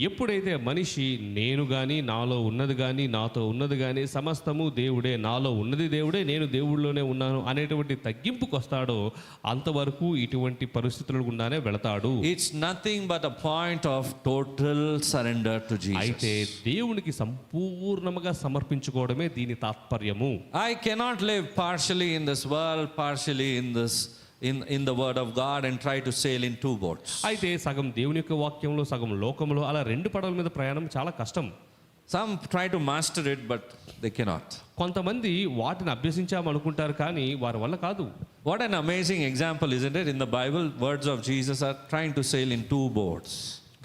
ఎప్పుడైతే మనిషి నేను కానీ నాలో ఉన్నది కానీ నాతో ఉన్నది కానీ సమస్తము దేవుడే, నాలో ఉన్నది దేవుడే, నేను దేవుడిలోనే ఉన్నాను అనేటువంటి తగ్గింపుకు వస్తాడో అంతవరకు ఇటువంటి పరిస్థితుల గుండానే వెళతాడు. It's nothing but a point of total surrender to Jesus. అయితే దేవునికి సంపూర్ణంగా సమర్పించుకోవడమే దీని తాత్పర్యము. I cannot live partially in this world, partially in the word of God and try to sail in two boats. అయితే సగం దేవుని యొక్క వాక్యంలో సగం లోకంలో అలా రెండు పడవల మీద ప్రయాణం చాలా కష్టం. Some try to master it but they cannot. కొంతమంది వాటిని అభ్యసించామనుకుంటారు కానీ వారి వల్ల కాదు. What an amazing example, isn't it? In the Bible, words of Jesus are trying to sail in two boats.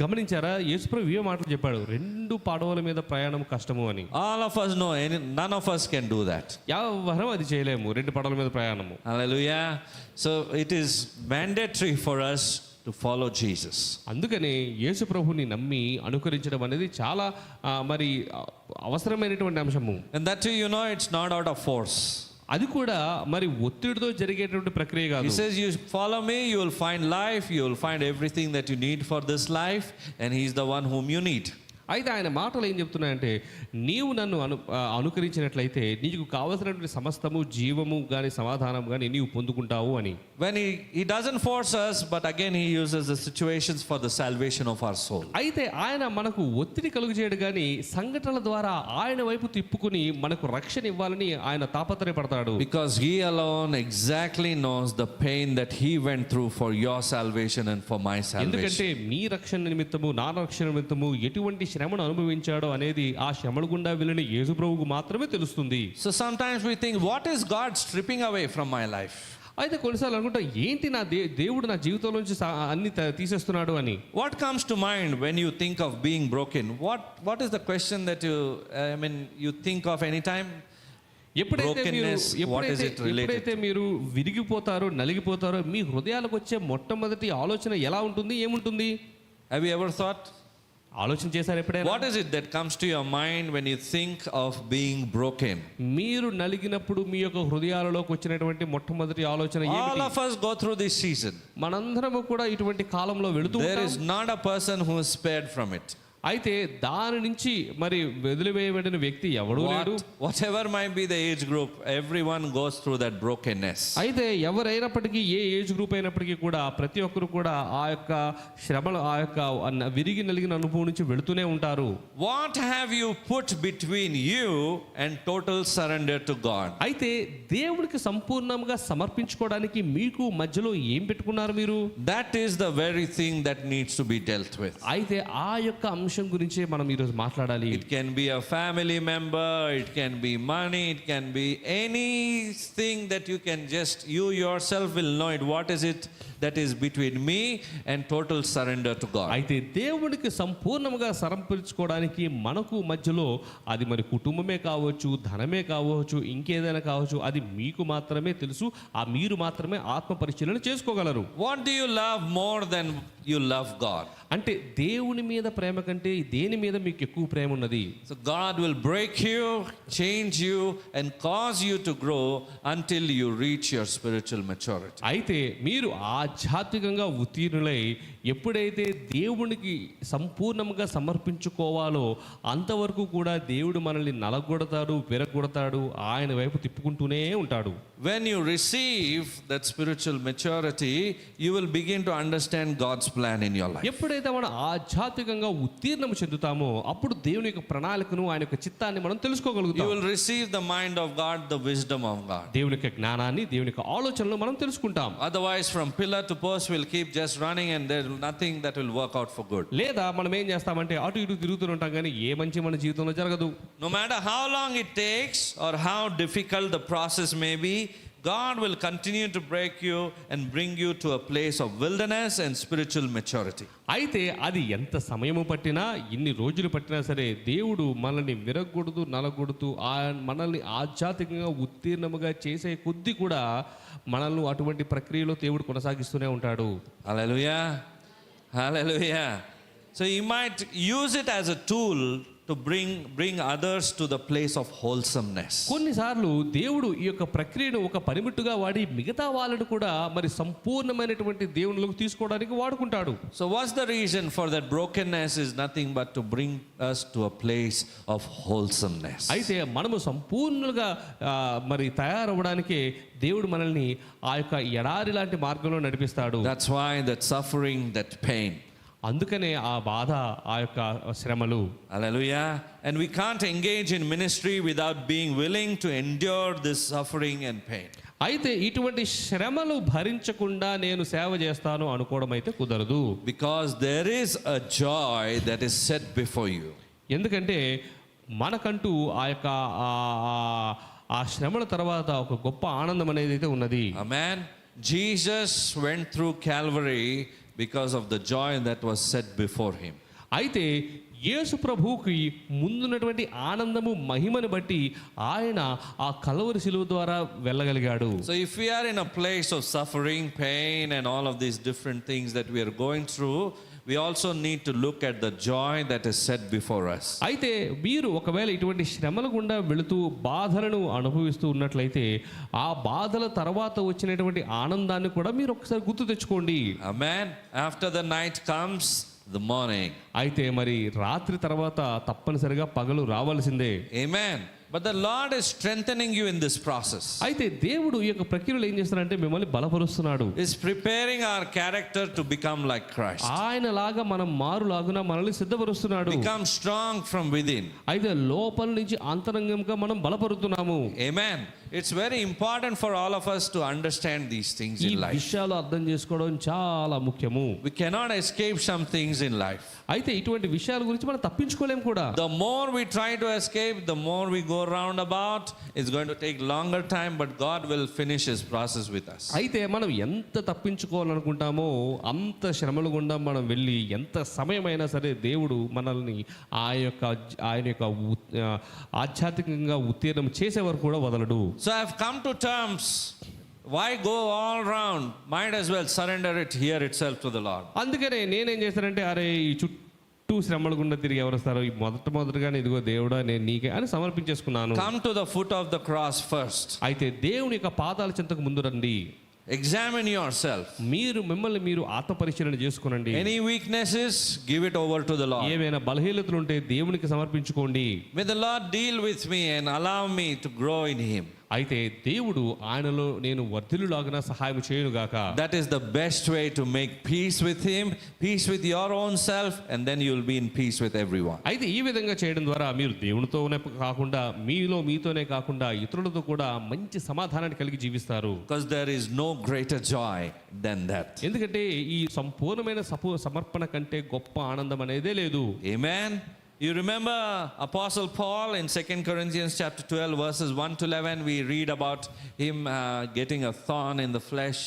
గమనించారా, యేసుప్రభు ఏ మాటలు చెప్పాడు, రెండు పడవల మీద ప్రయాణం కష్టము అని. All of us know, none of us can do that. ఎవరం అది చేయలేము, రెండు పడవల మీద ప్రయాణము. Hallelujah. So it is mandatory for us to follow Jesus. అందుకనే యేసు ప్రభుని నమ్మి అనుకరించడం అనేది చాలా మరి అవసరమైనటువంటి అంశము. And that too, you know, it's not out of force. అది కూడా మరి ఒత్తిడితో జరిగేటువంటి ప్రక్రియ కాదు. He says, you follow me, you will find life, you will find everything that you need for this life, and He is the one whom you need. అయితే ఆయన మాటలు ఏం చెప్తున్నాయంటే నీవు నన్ను అనుకరించినట్లయితే నీకు కావలసినటువంటి సమస్తము జీవము కానీ సమాధానం కానీ నీవు పొందుకుంటావు అని. When he doesn't force us, but again he uses the situations for the salvation of our soul. అయితే ఆయన మనకు ఒత్తిడి కలుగు చేయడు కానీ సంఘటనల ద్వారా ఆయన వైపు తిప్పుకుని మనకు రక్షణ ఇవ్వాలని ఆయన తాపత్రయపడతాడు. Because he alone exactly knows the pain that he went through for your salvation and for my ఎందుకంటే salvation. మీ రక్షణ నిమిత్తము నా రక్షణ నిమిత్తము ఎటువంటి శ్రమను అనుభవించాడో అనేది ఆ శ్రమల గుండా వెళ్ళిన యేసు ప్రభువుకు మాత్రమే తెలుస్తుంది. So sometimes we think, what is God stripping away from my life? అయితే కొన్నిసార్లు అనుకుంటా ఏంటి నా దేవుడు నా జీవితంలోంచి అన్ని తీసేస్తున్నాడు అని. What comes to mind when you think of being broken? What is the question that you think of anytime? Brokenness, what is it related? ఎప్పుడైతే మీరు విరిగిపోతారో నలిగిపోతారో మీ హృదయాలకు వచ్చే మొట్టమొదటి ఆలోచన ఎలా ఉంటుంది, ఏముంటుంది? Have you ever thought? ఆలోచన చేశారు ఎప్పుడైనా? What is it that comes to your mind when you think of being broken? మీరు నలిగినప్పుడు మీ యొక్క హృదయాలలోకి వచ్చినటువంటి మొట్టమొదటి ఆలోచన All ఏమిటి? of us go through this season. మనందరము కూడా ఇటువంటి కాలంలో వెళుతూ There ఉంటాం. is not a person who is spared from it. అయితే దాని నుంచి మరి వదిలివేయబడిన వ్యక్తి ఎవడూ లేడు. Whatever might be the age group, everyone goes through that brokenness. అయితే ఎవరైనప్పటికీ ఏ ఏజ్ గ్రూప్ అయినప్పటికీ కూడా ప్రతి ఒక్కరు కూడా ఆ యొక్క శ్రమలు ఆ యొక్క విరిగి నలిగిన అనుభవం నుంచి వెళుతూనే ఉంటారు. What have you put between you and total surrender to God? అయితే దేవుడికి సంపూర్ణంగా సమర్పించుకోవడానికి మీకు మధ్యలో ఏం పెట్టుకున్నారు మీరు? That is the very thing that needs to be dealt with. అయితే ఆ యొక్క అంశం గురించే మనం ఈరోజు మాట్లాడాలి. It can be a family member, it can be money, it can be anything that you yourself will know it. What is it that is between me and total surrender to God? అయితే దేవుడికి సంపూర్ణంగా సమర్పించుకోవడానికి మనకు మధ్యలో అది మరి కుటుంబమే కావచ్చు, ధనమే కావచ్చు, ఇంకేదైనా కావచ్చు, అది మీకు మాత్రమే తెలుసు. ఆ మీరు మాత్రమే ఆత్మ పరిశీలన చేసుకోగలరు. What do you love more than you love God? అంటే దేవుని మీద ప్రేమ కంటే దేని మీద మీకు ఎక్కువ ప్రేమ ఉన్నది? So God will break you, change you and cause you to grow until you reach your spiritual maturity. అయితే మీరు ఆధ్యాత్మికంగా ఉత్తీర్ణులై ఎప్పుడైతే దేవునికి సంపూర్ణంగా సమర్పించుకోవాలో అంతవరకు కూడా దేవుడు మనల్ని నలగొడతాడు, విరగొడతాడు, ఆయన వైపు తిప్పుకుంటూనే ఉంటాడు. When you receive that spiritual maturity, you will begin to understand God's plan in your life. ఎప్పుడైతే మనం ఆధ్యాత్మికంగా ఉత్తీర్ణం చెందుతామో అప్పుడు దేవుని యొక్క ప్రణాళికను, ఆయన యొక్క చిత్తాన్ని మనం You తెలుసుకోగలుగుతాం. will receive the mind of God, the wisdom of God. దేవుని యొక్క జ్ఞానాన్ని, దేవుని యొక్క ఆలోచనలు మనం తెలుసుకుంటాం. Otherwise, from pillar to post, we'll keep just running and there's nothing that will work out for good. లేదా మనం ఏం చేస్తామంటే అటు ఇటు తిరుగుతూ ఉంటాం కానీ ఏ మంచి మన జీవితంలో జరగదు. No matter how long it takes or how difficult the process may be, God will continue to break you and bring you to a place of wilderness and spiritual maturity. అయితే అది ఎంత సమయము పట్టినా, ఎన్ని రోజులు పట్టినా సరే దేవుడు మనల్ని విరగొడుతూ నలగొడుతూ మనల్ని ఆధ్యాత్మికంగా ఉత్తీర్ణముగా చేసే కొద్దీ కూడా మనల్ని అటువంటి ప్రక్రియలో దేవుడు కొనసాగిస్తూనే ఉంటాడు. Hallelujah. Hallelujah. So you might use it as a tool to bring others to the place of wholesomeness. కొన్నిసార్లు దేవుడు ఈ యొక్క ప్రక్రియను ఒక పనిముట్టుగా వాడి మిగతా వాళ్ళను కూడా మరి సంపూర్ణమైనటువంటి దేవునిలోకి తీసుకోవడానికి వాడుకుంటాడు. So what's the reason for that brokenness is nothing but to bring us to a place of wholesomeness. అయితే మనము సంపూర్ణంగా మరి తయారవ్వడానికే దేవుడు మనల్ని ఆ యొక్క ఎడారి లాంటి మార్గంలో నడిపిస్తాడు. That's why that suffering, that pain. అందుకనే ఆ బాధ, ఆ యొక్క శ్రమలు. Hallelujah. And we can't engage in ministry without being willing to endure this suffering and pain. అయితే ఇటువంటి శ్రమలు భరించకుండా నేను సేవ చేస్తాను అనుకోవడం అయితే కుదరదు. Because there is a joy that is set before you. ఎందుకంటే మనకంటూ ఆ యొక్క ఆ శ్రమల తర్వాత ఒక గొప్ప ఆనందం అనేది అయితే ఉన్నది. Amen. Jesus went through Calvary because of the joy that was set before him. అయితే యేసు ప్రభువుకి ముందున్నటువంటి ఆనందము, మహిమను బట్టి ఆయన ఆ కల్వరి శిలువ ద్వారా వెళ్ళగలిగాడు. So if we are in a place of suffering, pain and all of these different things that we are going through, we also need to look at the joy that is set before us. అయితే మీరు ఒకవేళ ఇటువంటి శ్రమల గుండా వెళుతూ బాధలను అనుభవిస్తూ ఉన్నట్లయితే ఆ బాధల తర్వాత వచ్చినటువంటి ఆనందాన్ని కూడా మీరు ఒకసారి గుర్తు తెచ్చుకోండి. Amen. After the night comes, the morning. అయితే మరి రాత్రి తర్వాత తప్పనిసరిగా పగలు రావాల్సిందే. Amen. But the Lord is strengthening you in this process. అయితే దేవుడు ఈ యొక్క ప్రక్రియలో ఏం చేస్తున్నాడంటే మిమ్మల్ని బలపరుస్తున్నాడు. Is preparing our character to become like Christ. ఆయనలాగా మనం మారులాగున మనల్ని సిద్ధపరుస్తున్నాడు. Become strong from within. అయితే లోపల నుంచి అంతరంగంగా మనం బలపరుతున్నాము. Amen. It's very important for all of us to understand these things ఈ in life. విషయాలు అర్థం చేసుకోవడం చాలా ముఖ్యము. We cannot escape some things in life. అయితే ఇటువంటి విషయాల గురించి మనం తప్పించుకోలేం కూడా. The more we try to escape, the more we go round about. It's going to take longer time, but God will finish His process with us. అయితే మనం ఎంత తప్పించుకోవాలనుకుంటామో అంత శ్రమల గుండా మనం వెళ్ళి ఎంత సమయమైనా సరే దేవుడు మనల్ని ఆయన యొక్క ఆధ్యాత్మికంగా ఉత్తీర్ణం చేసే వరకు కూడా వదలడు. So I've come to terms. Why go all round? Might as well surrender it here itself to the Lord. అందుకనే నేనేం చేస్తానంటే అరే ఈ చుట్టూ శ్రమల గుండా తిరిగి ఎవరు వస్తారో ఈ మొదటగానే ఇదిగో దేవుడా నేను నీకే అని సమర్పించేసుకున్నాను. Come to the foot of the cross first. అయితే దేవుని యొక్క పాదాల చెంతకు ముందు రండి. Examine yourself. మిమ్మల్ని మీరు ఆత్మపరిశీలన చేసుకునండి. Any weaknesses, give it over to the Lord. ఏమైనా బలహీనతలు ఉంటే దేవునికి సమర్పించుకోండి. May the Lord deal with me and allow me to grow in Him. అయితే దేవుడు ఆయనలో నేను వర్ధిల్లులాగున సహాయం చేయనుగాక. That is the best way to make peace with Him, peace with your own self, and then you will be in peace with everyone. అయితే ఈ విధంగా చేయడం ద్వారా మీరు దేవునితోనే కాకుండా మీతోనే కాకుండా ఇతరులతో కూడా మంచి సమాధానాన్ని కలిగి జీవిస్తారు. Because there is no greater joy than that. ఎందుకంటే ఈ సంపూర్ణమైన సమర్పణ కంటే గొప్ప ఆనందం అనేదే లేదు. Amen. You remember Apostle Paul in 2 Corinthians chapter 12 verses 1 to 11, we read about him getting a thorn in the flesh.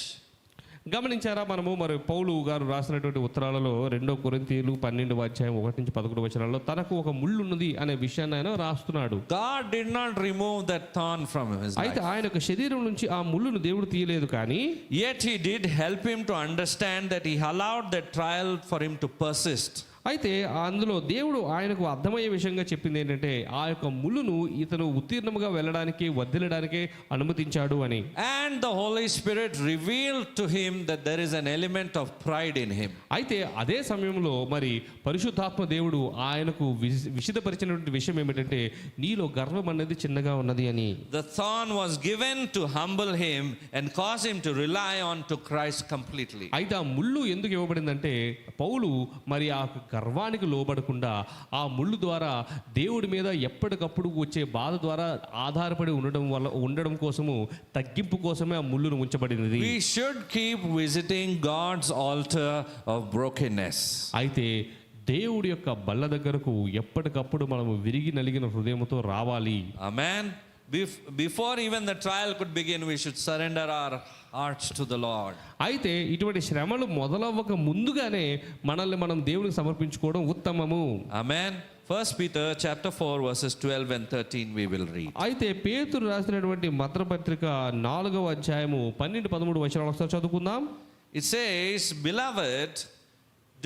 గమనించారా మనము మరి పౌలు గారు రాసినటువంటి ఉత్తరాలలో 2 కొరింథీయులు 12:1-11 తనకు ఒక ముళ్ళు ఉన్నది అనే విషయాన్ని ఆయన రాస్తున్నాడు. God did not remove that thorn from his life. అయితే ఆయన యొక్క శరీరం నుంచి ఆ ముళ్ళును దేవుడు తీయలేదు, కానీ Yet he did help him to understand that he allowed that trial for him to persist. అయితే అందులో దేవుడు ఆయనకు అర్థమయ్యే విషయంగా చెప్పింది ఏంటంటే ఆ యొక్క ముళ్ళును ఇతను ఉత్తీర్ణముగా వెళ్ళడానికి వదిలడానికి అనుమతించాడు అని. And the Holy Spirit revealed to him that there is an element of pride in him. అయితే అదే సమయంలో మరి పరిశుద్ధాత్మ దేవుడు ఆయనకు విషదపరిచినటువంటి విషయం ఏమిటంటే నీలో గర్వం అనేది చిన్నగా ఉన్నది అని. The thorn was given to humble him and cause him to rely on to Christ completely. అయితే ఆ ముళ్ళు ఎందుకు ఇవ్వబడిందంటే పౌలు మరి ఆ గర్వానికి లోబడకుండా ఆ ముళ్ళు ద్వారా దేవుడి మీద ఎప్పటికప్పుడు వచ్చే బాధ ద్వారా ఆధారపడి ఉండడం కోసము తగ్గింపు కోసమే ఆ ముళ్ళును ఉంచబడినది. We should keep visiting God's altar of brokenness. అయితే దేవుడి యొక్క బల్ల దగ్గరకు ఎప్పటికప్పుడు మనము విరిగి నలిగిన హృదయంతో రావాలి. Amen. Before even the trial could begin, we should surrender our hearts to the Lord. అయితే ఇటువంటి శ్రమలు మొదలవ్వక ముందుగానే మనల్ని మనం దేవునికి సమర్పించుకోవడం ఉత్తమము. Amen. 1 Peter chapter 4 verses 12 and 13 we will read. అయితే పేతురు రాసినటువంటి పత్రిక 4వ అధ్యాయము 12-13 ఒకసారి చదువుకుందాం. It says, Beloved,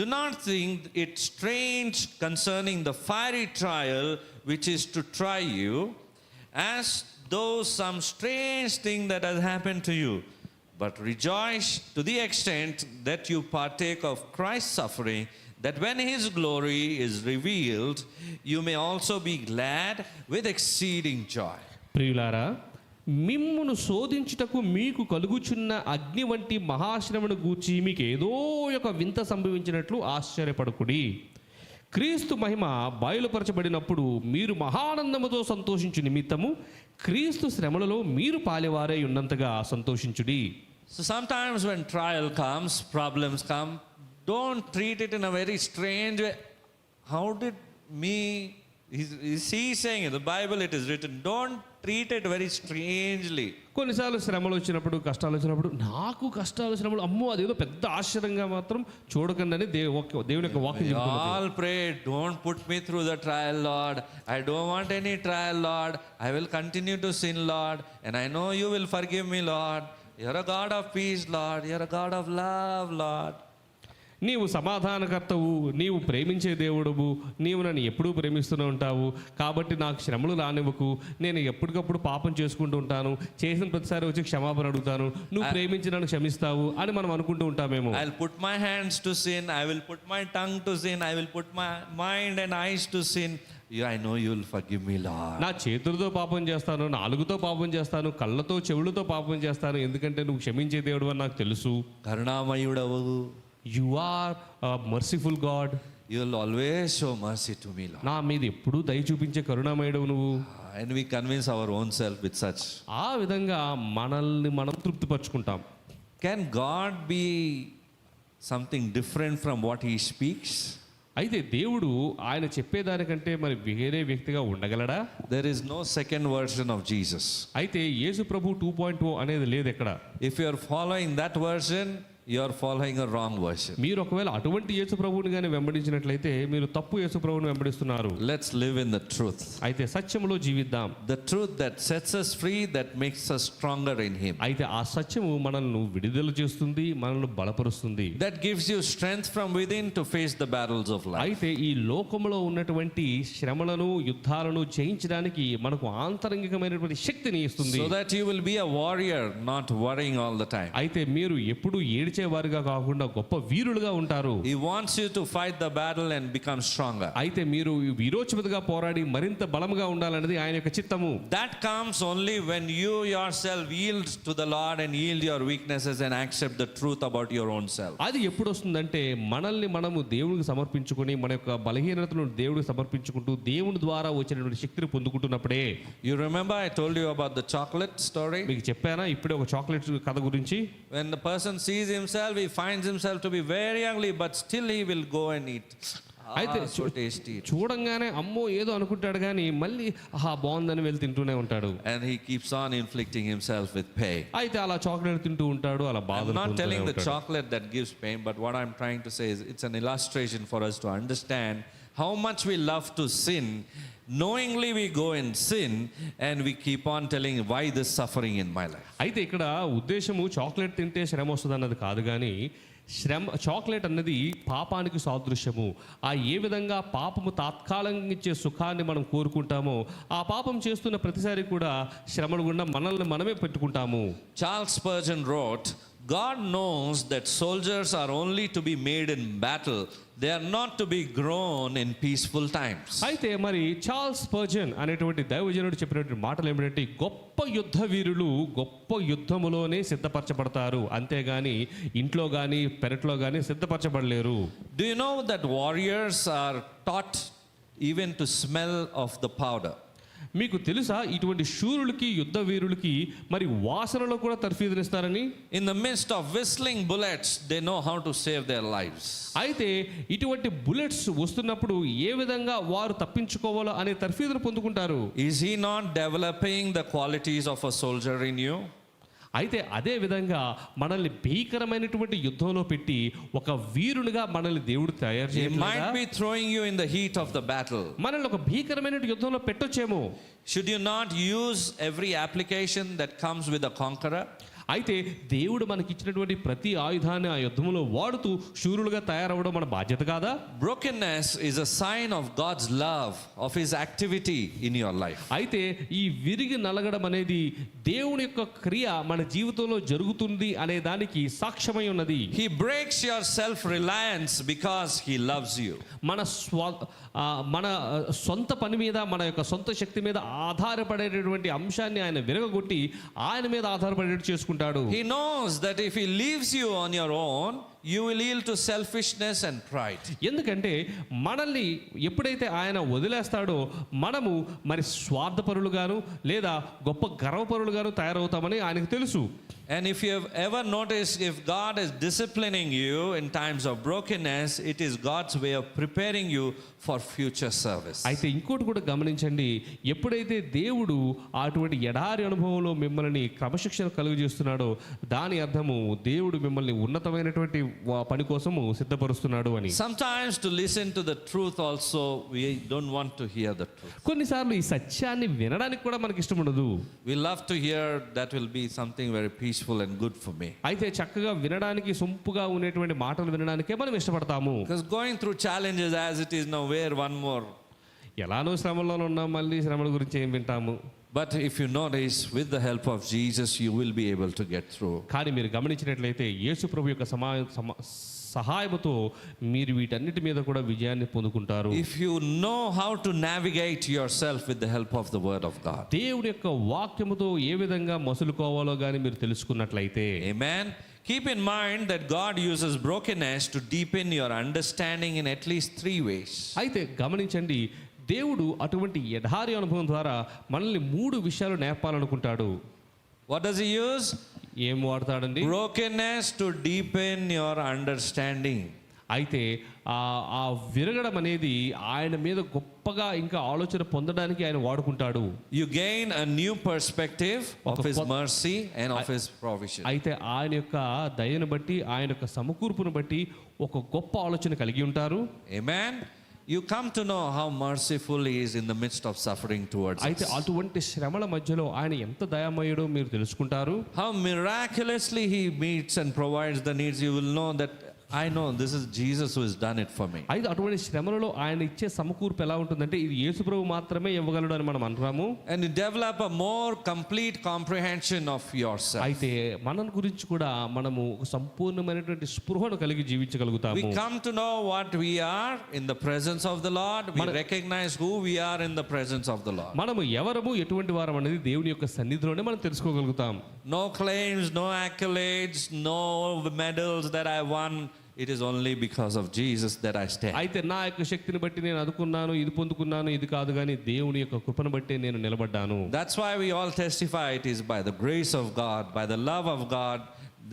do not think it strange concerning the fiery trial which is to try you, as though some strange thing that has happened to you, but rejoice to the extent that you partake of Christ's suffering, that when His glory is revealed, you may also be glad with exceeding joy. ప్రియులారా, మిమ్మును శోధించుటకు మీకు కలుగుచున్న అగ్ని వంటి మహాశ్రమను గూర్చి మీకు ఏదో ఒక వింత సంభవించినట్లు ఆశ్చర్యపడకుడి. క్రీస్తు మహిమ బయలుపరచబడినప్పుడు మీరు మహానందముతో సంతోషించు నిమిత్తము క్రీస్తు శ్రమలలో మీరు పాలివారై ఉన్నంతగా సంతోషించుడి. So sometimes when trial comes, problems come, don't treat it in a very strange way. How did me... Is he saying in the Bible it is written, don't treat it very strangely. కొన్నిసార్లు శ్రమలు వచ్చినప్పుడు కష్టాలు వచ్చినప్పుడు నాకు కష్టాలు శ్రమలు అమ్మో అదేదో పెద్ద ఆశ్చర్యంగా మాత్రం చూడకండి దేవుని యొక్క వాక్యం చెబుతున్నది. All pray, don't put me through the trial, Lord. I don't want any trial, Lord. I will continue to sin, Lord, and I know you will forgive me, Lord. You're a God of peace, Lord. You're a God of love, Lord. నీవు సమాధానకర్తవు, నీవు ప్రేమించే దేవుడవు, నీవు నన్ను ఎప్పుడూ ప్రేమిస్తూనే ఉంటావు, కాబట్టి నాకు శ్రమలు రానివ్వకు, నేను ఎప్పటికప్పుడు పాపం చేసుకుంటూ ఉంటాను, చేసిన ప్రతిసారి వచ్చి క్షమాపణ అడుగుతాను, నువ్వు ప్రేమించి నన్ను క్షమిస్తావు అని మనం అనుకుంటూ ఉంటామేమో. I'll put my hands to sin, I will put my tongue to sin, I will put my mind and eyes to sin. I know you will forgive me, Lord. నా చేతులతో పాపం చేస్తాను, నాలుగుతో పాపం చేస్తాను, కళ్ళతో చెవులతో పాపం చేస్తాను, ఎందుకంటే నువ్వు క్షమించే దేవుడు అని నాకు తెలుసు. కరుణామయుడవు. You are merciful god. You will always show mercy to me, Lord. నా మీద ఎప్పుడూ దయ చూపించే కరుణామయుడవు నువ్వు. And we convince our own self with such. ఆ విధంగా మనల్ని మనం తృప్తిపరచుకుంటాం. Can God be something different from what he speaks? అయితే దేవుడు ఆయన చెప్పేదానికంటే మరి వేరే వ్యక్తిగా ఉండగలడా? There is no second version of Jesus. అయితే యేసు ప్రభు 2.0 అనేది లేదు ఎక్కడ. If you are following that version, you are following a wrong version. మీరు ఒకవేళ అటువంటి యేసు ప్రభువుని కానీ వెంబడించినట్లయితే మీరు తప్పు యేసు ప్రభువుని వెంబడిస్తున్నారు. Let's live in the truth. అయితే సత్యములో జీవిద్దాం. The truth that sets us free, that makes us stronger in him. అయితే ఆ సత్యము మనల్ని విడుదల చేస్తుంది, మనల్ని బలపరుస్తుంది. That gives you strength from within to face the battles of life. అయితే ఈ లోకములో ఉన్నటువంటి శ్రమలను, యుద్ధాలను జయించడానికి మనకు ఆంతరంగికమైనటువంటి శక్తిని ఇస్తుంది. So that you will be a warrior, not worrying all the time. అయితే మీరు ఎప్పుడు ఏడ్చేవారుగా కాకుండా గొప్ప వీరులుగా ఉంటారు. He wants you to fight the battle and become stronger. అయితే మీరు వీరోచితగా పోరాడి మరింత బలముగా ఉండాలనేది ఆయన యొక్క చిత్తము. That comes only when you yourself yield to the Lord and yield your weaknesses and accept the truth about your own self. అది ఎప్పుడు వస్తుందంటే మనల్ని మనము దేవునికి సమర్పించుకొని మన యొక్క బలహీనతను దేవుడికి సమర్పించుకుంటూ దేవుని ద్వారా వచ్చినటువంటి శక్తిని పొందుకుంటున్నప్పుడే. You remember I told you about the chocolate story? మీకు చెప్పానా ఇప్పుడే ఒక చాక్లెట్ కథ గురించి? When the person sees himself, he finds himself to be very ugly, but still he will go and eat. అయితే So tasty. చూడంగానే అమ్మో ఏదో అనుకుంటాడు కానీ మళ్ళీ బాగుందని వెళ్ళి తింటూనే ఉంటాడు. And he keeps on inflicting himself with pain. అయితే అలా చాక్లెట్ తింటూ ఉంటాడు, అలా I'm బాధలు not telling the పొందుతూనే ఉంటాడు. chocolate that gives pain, but what I'm trying to say is it's an illustration for us to understand how much we love to sin. Knowingly we go and sin and we keep on telling why this suffering in my life. అయితే ఇక్కడ ఉద్దేశము chocolate తింటే శ్రమ వస్తుంది అన్నది కాదు, కానీ chocolate అన్నది పాపానికి సాదృశ్యము. ఏ విధంగా పాపము తాత్కాలికంగా ఇచ్చే సుఖాన్ని మనం కోరుకుంటామో ఆ పాపం చేస్తున్న ప్రతిసారి కూడా శ్రమను గుండా మనల్ని మనమే పెట్టుకుంటాము. Charles Spurgeon wrote, God knows that soldiers are only to be made in battle. They are not to be grown in peaceful times. అయితే మరి చార్ల్స్ స్పర్జన్ అనేటువంటి దైవజనుడు చెప్పినటువంటి మాటలు ఏమిటంటే గొప్ప యుద్ధ వీరులు గొప్ప యుద్ధములోనే సిద్ధపరచబడతారు, అంతేగాని ఇంట్లో కానీ పెరట్లో కానీ సిద్ధపరచబడలేరు. Do you know that warriors are taught even to smell of the powder? మీకు తెలుసా ఇటువంటి శూరులకి యుద్ధ వీరులకి మరి వాసనలో కూడా తర్ఫీదునిస్తారని? In the midst of whistling bullets, they know how to save their lives. అయితే ఇటువంటి బుల్లెట్స్ వస్తున్నప్పుడు ఏ విధంగా వారు తప్పించుకోవాలో అనే తర్ఫీదును పొందుకుంటారు. Is he not developing the qualities of a soldier in you? అయితే అదే విధంగా మనల్ని భీకరమైనటువంటి యుద్ధంలో పెట్టి ఒక వీరునిగా మనల్ని దేవుడు తయారు He చేయట్లేదా? might be throwing you in the heat of the battle. మనల్ని ఒక భీకరమైన యుద్ధంలో పెట్టొచ్చేమో. Should you not use every application that comes with a conqueror? అయితే దేవుడు మనకి ఇచ్చినటువంటి ప్రతి ఆయుధాన్ని ఆ యుద్ధంలో వాడుతూ శూరులుగా తయారవడం మన బాధ్యత కాదా? Brokenness is a sign of God's love, of his activity in your life. అయితే ఈ విరిగి నలగడం అనేది దేవుని యొక్క క్రియ మన జీవితంలో జరుగుతుంది అనే దానికి సాక్ష్యమై ఉన్నది. He breaks your self-reliance because he loves you. మన సొంత పని మీద మన యొక్క సొంత శక్తి మీద ఆధారపడేటటువంటి అంశాన్ని ఆయన విరగొట్టి ఆయన మీద ఆధారపడేట్టు చేసుకుంటాడు. He knows that if he leaves you on your own, you will yield to selfishness and pride. ఎందుకంటే మనల్ని ఎప్పుడైతే ఆయన వదిలేస్తాడో మనము మరి స్వార్థపరులుగాను లేదా గొప్ప గర్వపరులుగాను తయారవుతామని ఆయనకు తెలుసు. And if you have ever noticed, if God is disciplining you in times of brokenness, it is God's way of preparing you for future service. అయితే ఇంకోటి కూడా గమనించండి, ఎప్పుడైతే దేవుడు అటువంటి ఎడారి అనుభవంలో మిమ్మల్ని క్రమశిక్షణ కలుగజేస్తున్నాడో దాని అర్థము దేవుడు మిమ్మల్ని ఉన్నతమైనటువంటి పని కోసము సిద్ధపరుస్తున్నాడు అని. Sometimes to listen to the truth also, we don't want to hear the truth. కొన్నిసార్లు ఈ సత్యాన్ని వినడానికి కూడా మనకి ఇష్టం ఉండదు. We love to hear that will be something very peaceful and good for me. అయితే చక్కగా వినడానికి సొంపుగా ఉండేటువంటి మాటలు వినడానికే మనం ఇష్టపడతాము. Because going through challenges as it is now, where one more. ఎలానో శ్రమలో ఉన్నాం, మళ్ళీ శ్రమల గురించి ఏం వింటాము. But if you notice, with the help of Jesus, you will be able to get through. కానీ మీరు గమనించినట్లయితే యేసు ప్రభు యొక్క సహాయముతో మీరు వీటన్నిటి మీద కూడా విజయాన్ని పొందుకుంటారు. If you know how to navigate yourself with the help of the word of God. దేవుని యొక్క వాక్యముతో ఏ విధంగా మసులుకోవాలో గాని మీరు తెలుసుకున్నట్లయితే. Amen. Keep in mind that God uses brokenness to deepen your understanding in at least 3 ways. అయితే గమనించండి, దేవుడు అటువంటి యథార్థ అనుభవం ద్వారా మనల్ని 3 విషయాలు నేర్పాలనుకుంటాడు. What does he use? ఏం వాడతాడండి? Brokenness to deepen your understanding. అయితే ఆ విరగడం అనేది ఆయన మీద గొప్పగా ఇంకా ఆలోచన పొందడానికి ఆయన వాడుకుంటాడు. You gain a new perspective of his mercy and of his provision. అయితే ఆయన యొక్క దయను బట్టి, ఆయన యొక్క సమకూర్పును బట్టి ఒక గొప్ప ఆలోచన కలిగి ఉంటారు. Amen. You come to know how merciful he is in the midst of suffering towards అయితే us. అటువంటి శ్రమల మధ్యలో ఆయన ఎంత దయామయుడో మీరు తెలుసుకుంటారు. How miraculously he meets and provides the needs. You will know that I know this is Jesus who has done it for me. అయితే అటువంటి శ్రమలలో ఆయన ఇచ్చే సమకూర్పు ఎలా ఉంటుందంటే ఇది యేసుప్రభు మాత్రమే ఇవ్వగలడు అని మనం అంటాము. And you develop a more complete comprehension of yourself. అయితే మన గురించి కూడా మనము ఒక సంపూర్ణమైనటువంటి స్పృహను కలిగి జీవించగలుగుతాము. We come to know what we are in the presence of the Lord. We recognize who we are in the presence of the Lord. మనము ఎవరము, ఎటువంటి వారం అనేది దేవుని యొక్క సన్నిధిలోనే మనం తెలుసుకోగలుగుతాం. No claims, no accolades, no medals that I won. It is only because of Jesus that I stand. అయితే నా యొక్క శక్తిని బట్టి నేను అందుకున్నాను, ఇది పొందుకున్నాను, ఇది కాదు కానీ దేవుని యొక్క కృపను బట్టి నేను నిలబడ్డాను. That's why we all testify it is by the grace of God, by the love of God,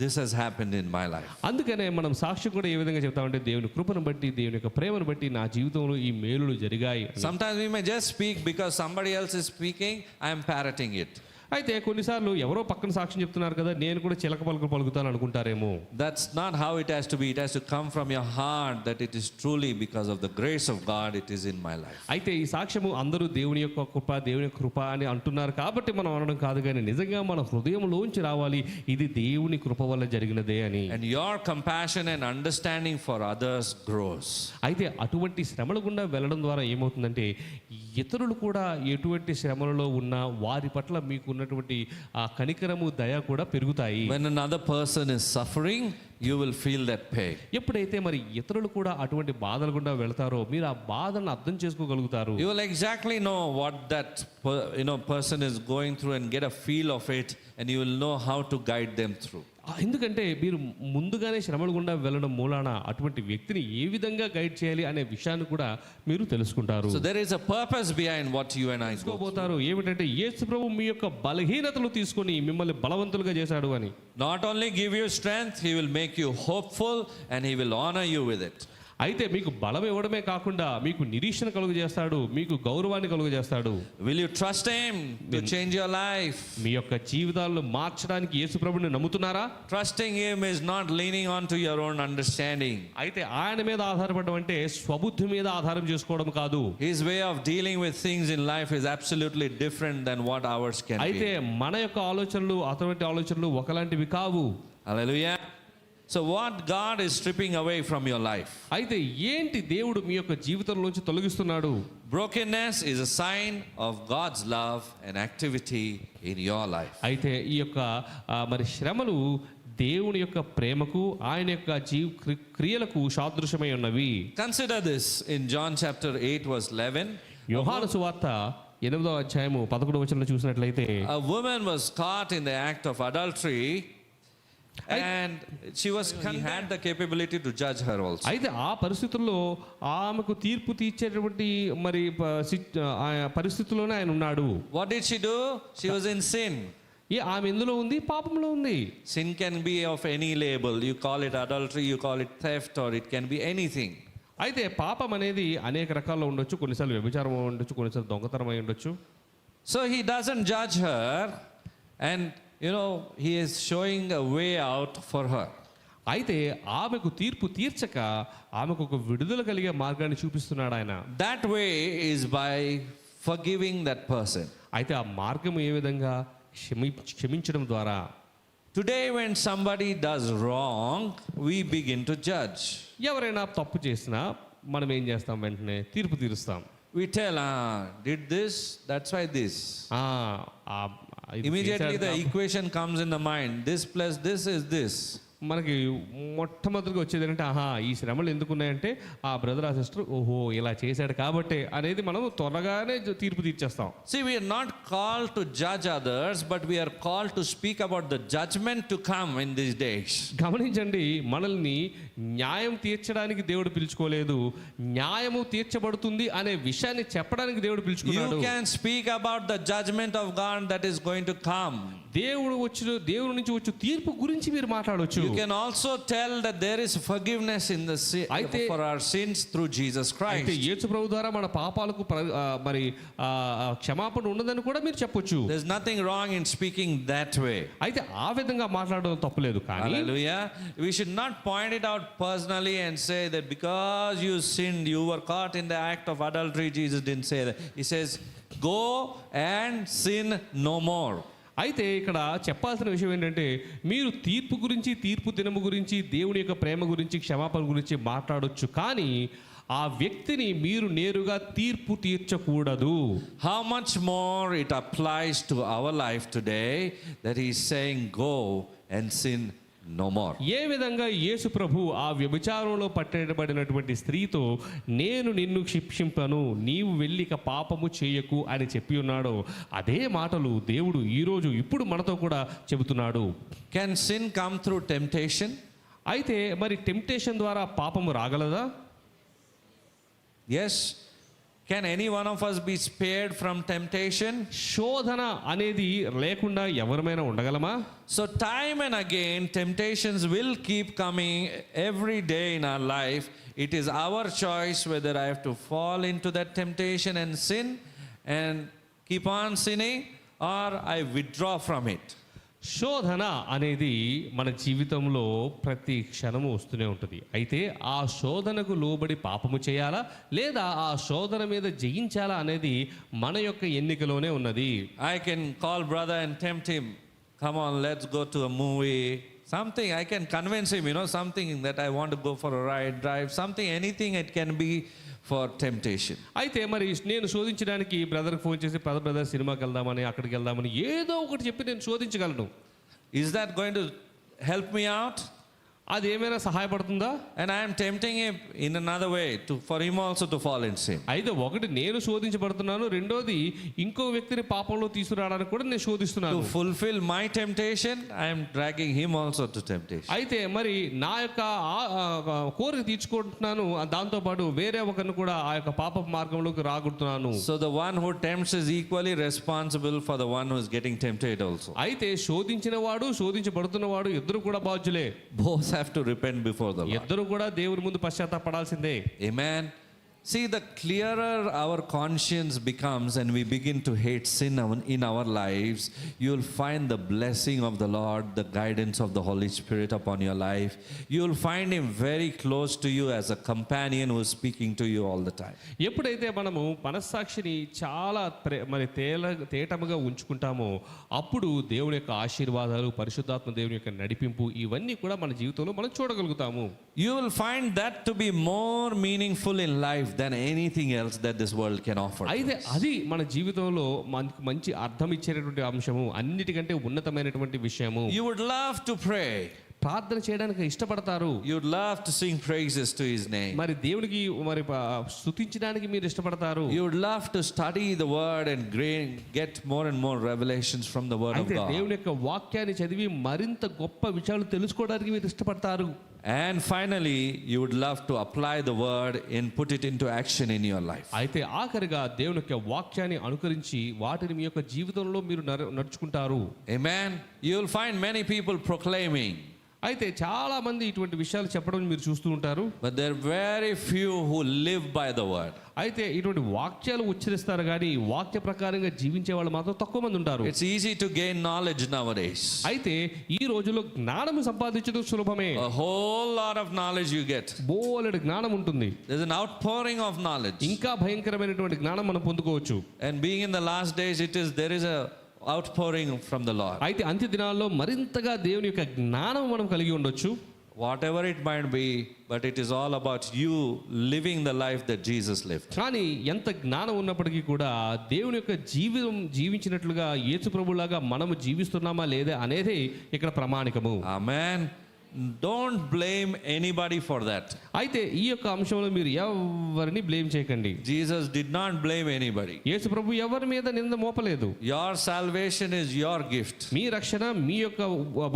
this has happened in my life. అందుకనే మనం సాక్ష్యం కూడా ఏ విధంగా చెప్తామంటే దేవుని కృపను బట్టి, దేవుని యొక్క ప్రేమను బట్టి నా జీవితంలో ఈ మేలులు జరిగాయి. Sometimes we may just speak because somebody else is speaking, I am parroting it. అయితే కొన్నిసార్లు ఎవరో పక్కన సాక్ష్యం చెప్తున్నారు కదా, నేను కూడా చిలక పలుకు పలుకుతాను అనుకుంటారేమో. That's not how it has to be. It has to come from your heart that it is truly because of the grace of God it is in my life. అయితే ఈ సాక్ష్యము అందరూ దేవుని యొక్క కృప, దేవుని యొక్క కృప అని అంటున్నారు కాబట్టి మనం అనడం కాదు, కానీ నిజంగా మన హృదయంలోంచి రావాలి ఇది దేవుని కృప వల్ల జరిగినదే అని. And your compassion and understanding for others grows. అయితే అటువంటి శ్రమల గుండా వెళ్ళడం ద్వారా ఏమవుతుందంటే ఇతరులు కూడా ఎటువంటి శ్రమలలో ఉన్నా వారి పట్ల మీకు ఉన్నటువంటి ఆ కనికరము, దయ కూడా పెరుగుతాయి. When another person is suffering, you will feel that pain. ఎప్పుడైతే మరి ఇతరులు కూడా అటువంటి బాధల గుండా వెళ్తారో మీరు ఆ బాధలను అర్థం చేసుకోగలుగుతారు. You will exactly know what that person is going through and get a feel of it, and you will know how to guide them through. ఎందుకంటే మీరు ముందుగానే శ్రమల గుండా వెళ్ళడం మూలాన అటువంటి వ్యక్తిని ఏ విధంగా గైడ్ చేయాలి అనే విషయాన్ని కూడా మీరు తెలుసుకుంటారు. So there is a purpose behind what you and I go through. ఏమిటంటే యేసు ప్రభు మీ యొక్క బలహీనతలు తీసుకొని మిమ్మల్ని బలవంతులుగా చేశాడు అని. Not only give you strength, he will make you hopeful and he will honor you with it. అయితే మీకు బలం ఇవ్వడమే కాకుండా మీకు నిరీక్షణ కలుగజేస్తాడు, మీకు గౌరవాన్ని కలుగజేస్తాడు. Will you trust him to change your life? మీ యొక్క జీవితాలను మార్చడానికి యేసు ప్రభువుని నమ్ముతున్నారా? Trusting him is not leaning on to your own understanding. అయితే ఆయన మీద ఆధారపడడం అంటే స్వబుద్ధి మీద ఆధారం చేసుకోవడం కాదు. His way of dealing with things in life is absolutely different than what ours can అయితే be. మన యొక్క ఆలోచనలు అటువంటి ఆలోచనలు ఒకలాంటివి కావు. Hallelujah. So what God is stripping away from your life? అయితే ఏంటి దేవుడు మీ యొక్క జీవితంలోంచి తొలగిస్తున్నాడు? Brokenness is a sign of God's love and activity in your life. అయితే ఈ యొక్క మరి శ్రమలు దేవుని యొక్క ప్రేమకు, ఆయన యొక్క క్రియలకు సాదృశ్యమై ఉన్నవి. Consider this in John chapter 8 verse 11. యోహాను సువార్త 8వ అధ్యాయము 11వ వచనంలో చూసినట్లయితే A woman was caught in the act of adultery and he had the capability to judge her also. అయితే ఆ పరిస్థితుల్లో ఆమెకు తీర్పు తీర్చేటువంటి మరి పరిస్థితుల్లోనే ఆయన ఉన్నాడు. What did she do? She was in sin. ఆమె ఎందులో ఉంది? పాపంలో ఉంది. Sin can be of any label. You call it adultery, you call it theft, or it can be anything. అయితే పాపం అనేది అనేక రకాల్లో ఉండొచ్చు. కొన్నిసార్లు వ్యభిచారం ఉండొచ్చు, కొన్నిసార్లు దొంగతనం అయి ఉండొచ్చు. So he doesn't judge her, and he is showing a way out for her. అయితే ఆమెకు తీర్పు తీర్చక ఆమెకు ఒక విడుదల కలిగే మార్గాన్ని చూపిస్తున్నాడు ఆయన. That way is by forgiving that person. అయితే ఆ మార్గం ఏ విధంగా? క్షమించడం ద్వారా. Today, when somebody does wrong, we begin to judge. ఎవరైనా తప్పు చేసినా మనం ఏం చేస్తాం? వెంటనే తీర్పు తీరుస్తాం. We tell, did this, that's why this. ఇది Immediately చేశాడు the కాబట్టి. equation comes in the mind. This plus this is this. మనకి మొట్టమొదటిగా వచ్చేది ఏంటంటే, ఈ శ్రమలు ఎందుకున్నాయంటే ఆ బ్రదర్ ఆ సిస్టర్ ఓహో ఇలా చేశాడు కాబట్టి అనేది మనం త్వరగానే తీర్పు తీర్చేస్తాం. See, we are not called to judge others, but we are called to speak about the judgment to come in these days. గమనించండి, మనల్ని న్యాయం తీర్చడానికి దేవుడు పిలుచుకోలేదు, న్యాయము తీర్చబడుతుంది అనే విషయాన్ని చెప్పడానికి దేవుడు పిలుచుకున్నాడు. You can speak about the judgment of God that is going to come. దేవుడి నుంచి వచ్చే తీర్పు గురించి మీరు మాట్లాడొచ్చు. You can also tell that there is forgiveness in the for our sins through Jesus అయితే Christ. యేసు ప్రభు ద్వారా మన పాపాలకు మరి క్షమాపణ ఉన్నదని కూడా మీరు చెప్పొచ్చు. There's nothing wrong in speaking that way. అయితే ఆ విధంగా మాట్లాడడం తప్పులేదు. కానీ Hallelujah. We should not point it out personally and say that because you sinned, you were caught in the act of adultery. Jesus didn't say that. He says, go and sin no more. అయితే ఇక్కడ చెప్పాల్సిన విషయం ఏంటంటే, మీరు తీర్పు గురించి, తీర్పు దినము గురించి, దేవుని యొక్క ప్రేమ గురించి, క్షమాపణ గురించి మాట్లాడొచ్చు, కానీ ఆ వ్యక్తిని మీరు నేరుగా తీర్పు తీర్చకూడదు. How much more it applies to our life today that he's saying go and sin no more. ఏ విధంగా యేసు ప్రభు ఆ వ్యభిచారంలో పట్టబడినటువంటి స్త్రీతో నేను నిన్ను శిక్షింపను, నీవు వెళ్ళి ఇక పాపము చేయకు అని చెప్పి ఉన్నాడో అదే మాటలు దేవుడు ఈరోజు ఇప్పుడు మనతో కూడా చెబుతున్నాడు. Can sin come through temptation? అయితే మరి టెంప్టేషన్ ద్వారా పాపము రాగలదా? Yes. Can any one of us be spared from temptation? శోధన అనేది లేకుండా ఎవరమైనా ఉండగలమా? So time and again temptations will keep coming every day in our life. It is our choice whether I have to fall into that temptation and sin and keep on sinning, or I withdraw from it. శోధన అనేది మన జీవితంలో ప్రతి క్షణము వస్తూనే ఉంటుంది. అయితే ఆ శోధనకు లోబడి పాపము చేయాలా లేదా ఆ శోధన మీద జయించాలా అనేది మన యొక్క ఎన్నికలోనే ఉన్నది. I can call brother and tempt him, come on, let's go to a movie, something. I can convince him, something that I want to go for a ride, drive, something, anything it can be for temptation. అయితే మరి నేను శోధించడానికి బ్రదర్కి phone చేసి brother సినిమాకి వెళ్దామని, అక్కడికి వెళ్దామని ఏదో ఒకటి చెప్పి నేను శోధించగలను. Is that going to help me out? అది ఏమైనా సహాయపడుతుందా? And I am tempting him in another way for him also to fall in sin. అయితే ఒకటి నేను శోధించబడుతున్నాను, రెండోది ఇంకో వ్యక్తిని పాపంలో తీసుకురావడానికి కూడా నేను శోధిస్తున్నాను. To fulfill my temptation, I am dragging him also to temptation. అయితే మరి నా యొక్క కోరిక తీర్చుకుంటున్నాను, దాంతో పాటు వేరే ఒకరిని కూడా ఆ యొక్క పాప మార్గంలోకి రాగొడుతున్నాను. So the one who tempts is equally responsible for the one who is getting tempted also. అయితే శోధించిన వాడు శోధించబడుతున్న వాడు ఇద్దరు కూడా బాధ్యులే. Both have to repent before the Lord. ఇద్దరు కూడా దేవుని ముందు పశ్చాత్తాపడాల్సిందే. Amen. See, the clearer our conscience becomes and we begin to hate sin in our lives, you'll find the blessing of the Lord, the guidance of the Holy Spirit upon your life. You'll find him very close to you as a companion who is speaking to you all the time. ఎప్పుడైతే మనము మనస్సాక్షిని చాలా మరి తేటముగా ఉంచుకుంటామో అప్పుడు దేవుని యొక్క ఆశీర్వాదాలు, పరిశుద్ధాత్మ దేవుని యొక్క నడిపింపు ఇవన్నీ కూడా మన జీవితంలో మనం చూడగలుగుతాము. You will find that to be more meaningful in life than anything else that this world can offer. అయితే అది మన జీవితంలో మనకు మంచి అర్థం ఇచ్చేటటువంటి అంశము, అన్నిటికంటే ఉన్నతమైనటువంటి విషయము. You would love to pray. ప్రార్థన చేయడానికి ఇష్టపడతారు. You would love to sing praises to his name. మరి దేవునికి మరి స్తుతించడానికి మీరు ఇష్టపడతారు. You would love to study the word and get more and more revelations from the word of అయితే God. దేవుని యొక్క వాక్యాన్ని చదివి మరింత గొప్ప విషయాలు తెలుసుకోవడానికి మీరు ఇష్టపడతారు. And finally, you would love to apply the word and put it into action in your life. అయితే ఆఖరిగా దేవుని యొక్క వాక్యాన్ని అనుకరించి వాటిని మీ యొక్క జీవితంలో మీరు నడుచుకుంటారు. Amen. You will find many people proclaiming. అయితే చాలా మంది ఇటువంటి విషయాలు చెప్పడం మీరు చూస్తూ ఉంటారు. But there are very few who live by the word. అయితే ఇటువంటి వాక్యాలు ఉచ్చరిస్తారు కానీ వాక్య ప్రకారంగా జీవించే వాళ్ళు మాత్రం తక్కువ మంది ఉంటారు. It's easy to gain knowledge nowadays. అయితే ఈ రోజుల్లో జ్ఞానము సంపాదించడం సులభమే. A whole lot of knowledge you get. బోలెడు జ్ఞానం ఉంటుంది. There's an outpouring of knowledge. ఇంకా భయంకరమైనటువంటి జ్ఞానం మనం పొందుకోవచ్చు. And being in the last days, there is a outpouring from the Lord. అయితే అంత్య దినాల్లో మరింతగా దేవుని యొక్క జ్ఞానం మనం కలిగి ఉండొచ్చు. Whatever it might be, but it is all about you living the life that Jesus lived. కానీ ఎంత జ్ఞానం ఉన్నప్పటికీ కూడా దేవుని యొక్క జీవితం జీవించినట్లుగా యేసు ప్రభువులాగా మనము జీవిస్తున్నామా లేదా అనేది ఇక్కడ ప్రామాణికము. Amen. Don't blame anybody for that. అయితే ఈ యొక్క అంశంలో మీరు ఎవరిని బ్లేమ్ చేయకండి. Jesus did not blame anybody. యేసు ప్రభు ఎవరి మీద నింద మోపలేదు. Your salvation is your gift. మీ రక్షణ మీ యొక్క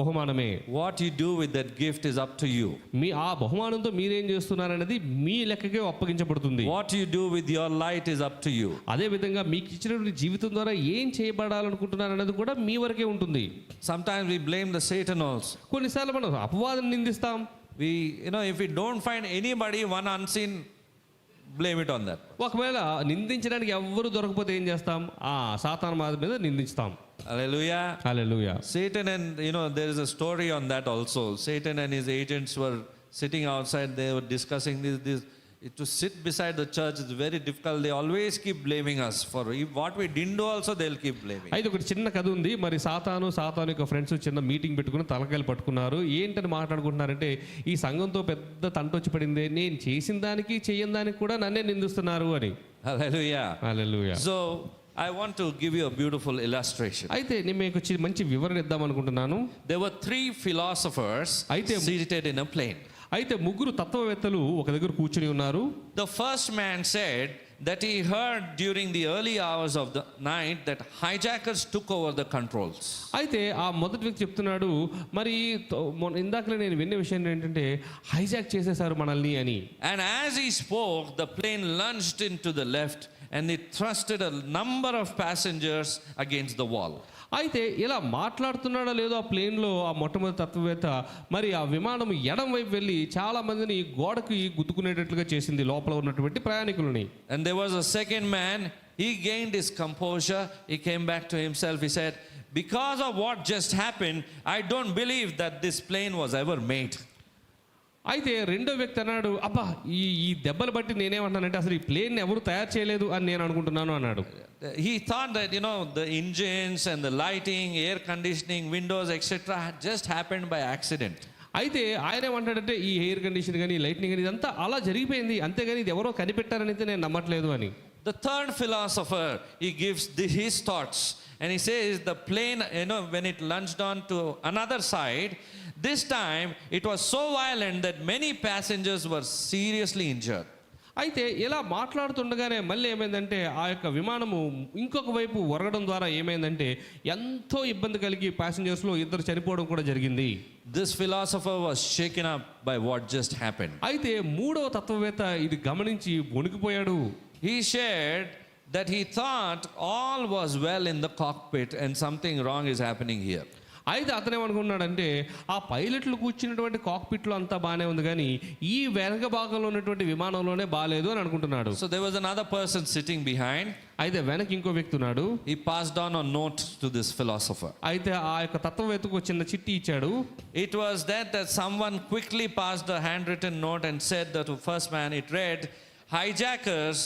బహుమానమే. What you do with that gift is up to you. మీ ఆ బహుమానంతో మీరేం చేస్తున్నారనేది మీ లెక్కకే అప్పగించబడుతుంది. What you do with your light is up to you. అదే విధంగా మీకు ఇచ్చినటువంటి జీవితం ద్వారా ఏం చేయబడాలనుకుంటున్నారనేది కూడా మీ వరకే ఉంటుంది. Sometimes we blame the Satan also. కొన్నిసార్లు మనం అపవాదిని నిందిస్తాం. We, if we don't find anybody, one unseen, blame it on that. ఒకవేళ నిందించడానికి ఎవ్వరు దొరకపోతే ఏం చేస్తాం? సాతాను మీద నిందిస్తాం. Hallelujah. Hallelujah. Satan and, there is a story on that also. Satan and his agents were sitting outside. They were discussing this. To sit beside the church is very difficult. They always keep blaming us for what we didn't do also, they'll keep blaming. అయితే ఒకటి చిన్న కథ ఉంది. మరి సాతాను యొక్క friends చిన్న meeting పెట్టుకుని తలకాయలు పట్టుకున్నారు. ఏంటని మాట్లాడుకుంటున్నారంటే ఈ సంఘంతో పెద్ద తంట వచ్చి పడింది, నేను చేసిన దానికి చేయని దానికి కూడా నన్నే నిందిస్తున్నారు అని. Hallelujah. Hallelujah. So I want to give you a beautiful illustration. అయితే నేను మీకు మంచి వివరణ ఇద్దాం అనుకుంటున్నాను. There were 3 philosophers seated in a plane. అయితే ముగ్గురు తత్వవేత్తలు ఒక దగ్గర కూర్చుని ఉన్నారు. The first man said that he heard during the early hours of the night that hijackers took over the controls. అయితే ఆ మొదటి వ్యక్తి చెప్తున్నాడు, మరి ఇందాకలే నేను విన్న విషయం ఏంటంటే హైజాక్ చేసేశారు మనల్ని అని. And as he spoke, the plane lunged into the left and it thrusted a number of passengers against the wall. అయితే ఇలా మాట్లాడుతున్నాడో లేదో ఆ ప్లేన్లో ఆ మొట్టమొదటి తత్వవేత్త మరి ఆ విమానం ఎడం వైపు వెళ్ళి చాలా మందిని గోడకి గుద్దుకునేటట్లుగా చేసింది లోపల ఉన్నటువంటి ప్రయాణికులని. And there was a second man. He gained his composure. He came back to himself. He said, because of what just happened, I don't believe that this plane was ever made. అయితే రెండో వ్యక్తి అన్నాడు, అబ్బా ఈ దెబ్బలు బట్టి నేనేమంటానంటే అసలు ఈ ప్లేన్ ఎవరు తయారు చేయలేదు అని నేను అనుకుంటున్నాను అన్నాడు. He thought that the engines and the lighting, air conditioning, windows, etc. had just happened by accident. అయితే ఆయన ఏమంటాడంటే ఈ ఎయిర్ కండిషన్ కానీ లైట్నింగ్ కానీ ఇదంతా అలా జరిగిపోయింది, అంతేగాని ఇది ఎవరో కనిపెట్టారని అయితే నేను నమ్మట్లేదు అని. The third philosopher, he gives his thoughts and he says the plane, when it lunged on to another side, this time it was so violent that many passengers were seriously injured. అయితే ఇలా మాట్లాడుతుండగానే మళ్ళీ ఏమైందంటే ఆ యొక్క విమానము ఇంకొక వైపు ఒరగడం ద్వారా ఏమైందంటే ఎంతో ఇబ్బంది కలిగి ప్యాసింజర్స్లో 2 చనిపోవడం కూడా జరిగింది. This philosopher was shaken up by what just happened. అయితే మూడవ తత్వవేత్త ఇది గమనించి వణికిపోయాడు. He shared that he thought all was well in the cockpit and something wrong is happening here. అయితే అతను ఏమనుకున్నాడంటే ఆ పైలట్లు కూర్చున్నటువంటి కాక్పిట్లో అంతా బాగానే ఉంది కానీ ఈ వెనక భాగంలో ఉన్నటువంటి విమానంలోనే బాగాలేదు అని అనుకుంటున్నాడు. So there was another person sitting behind. అయితే వెనక ఇంకో వ్యక్తి ఉన్నాడు. He passed on a note to this philosopher. అయితే ఆ యొక్క తత్వవేత్తకు చిన్న చిట్టి ఇచ్చాడు. It was that someone quickly passed a handwritten note and said that to first man, it read, hijackers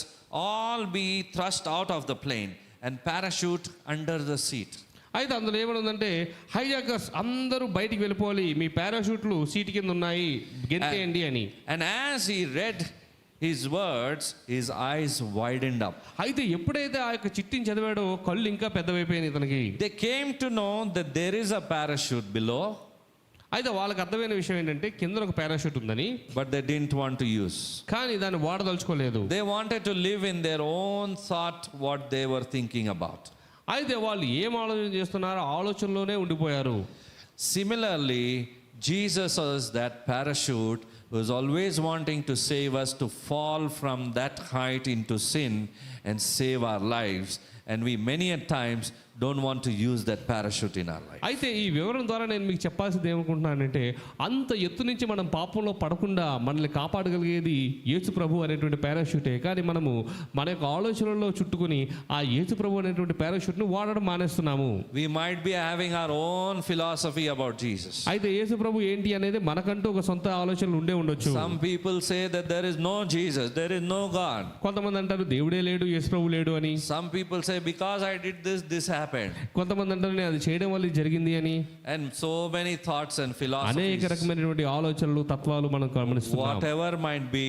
all be thrust out of the plane and parachute under the seat. అయితే అందులో ఏమనుందంటే hijackers అందరూ బయటికి వెళ్ళిపోవాలి, మీ పారాషూట్లు seat కింద ఉన్నాయి, గెంతేయండి అని. And as he read his words, his eyes widened up. అయితే ఎప్పుడైతే ఆ యొక్క చిట్టిని చదివాడో కళ్ళు ఇంకా పెద్దవైపోయాయి ఇతనికి. They came to know that there is a parachute below. అయితే వాళ్ళకి అర్థమైన విషయం ఏంటంటే కింద ఒక పారాషూట్ ఉందని, but they didn't want to use. కానీ దాన్ని వాడదలుచుకోలేదు. They wanted to live in their own thought what they were thinking about. అయితే వాళ్ళు ఏం ఆలోచన చేస్తున్నారో ఆలోచనలోనే ఉండిపోయారు. Similarly, Jesus was that parachute who was always wanting to save us to fall from that height into sin and save our lives. and we many at times don't want to use that parachute in our life. అయితే ఈ వివరణ ద్వారా నేను మీకు చెప్పాల్సింది ఏమనుకుంటున్నానంటే, అంత ఎత్తు నుంచి మనం పాపంలో పడకుండా మనల్ని కాపాడగలిగేది యేసు ప్రభు అనేటువంటి పారాషూటే. కానీ మనము మన యొక్క ఆలోచనల్లో చుట్టుకుని ఆ యేసు ప్రభు అనేటువంటి పారాషూట్ను వాడడం మానేస్తున్నాము. We might be having our own philosophy about Jesus. అయితే యేసు ప్రభు ఏంటి అనేది మనకంటూ ఒక సొంత ఆలోచనలు ఉండే ఉండొచ్చు. Some people say that there is no Jesus, there is no God. కొంతమంది అంటారు దేవుడే లేడు, యేసు ప్రభు లేడు అని. Some people say because I did this, this happened. కొంతమంది అంటారు నేను అది చేయడం వల్ల ఇది జరిగింది అని. And so many thoughts and philosophies. అనేక రకమైనటువంటి ఆలోచనలు, తత్వాలు మనం గమనిస్తున్నాం. Whatever might be,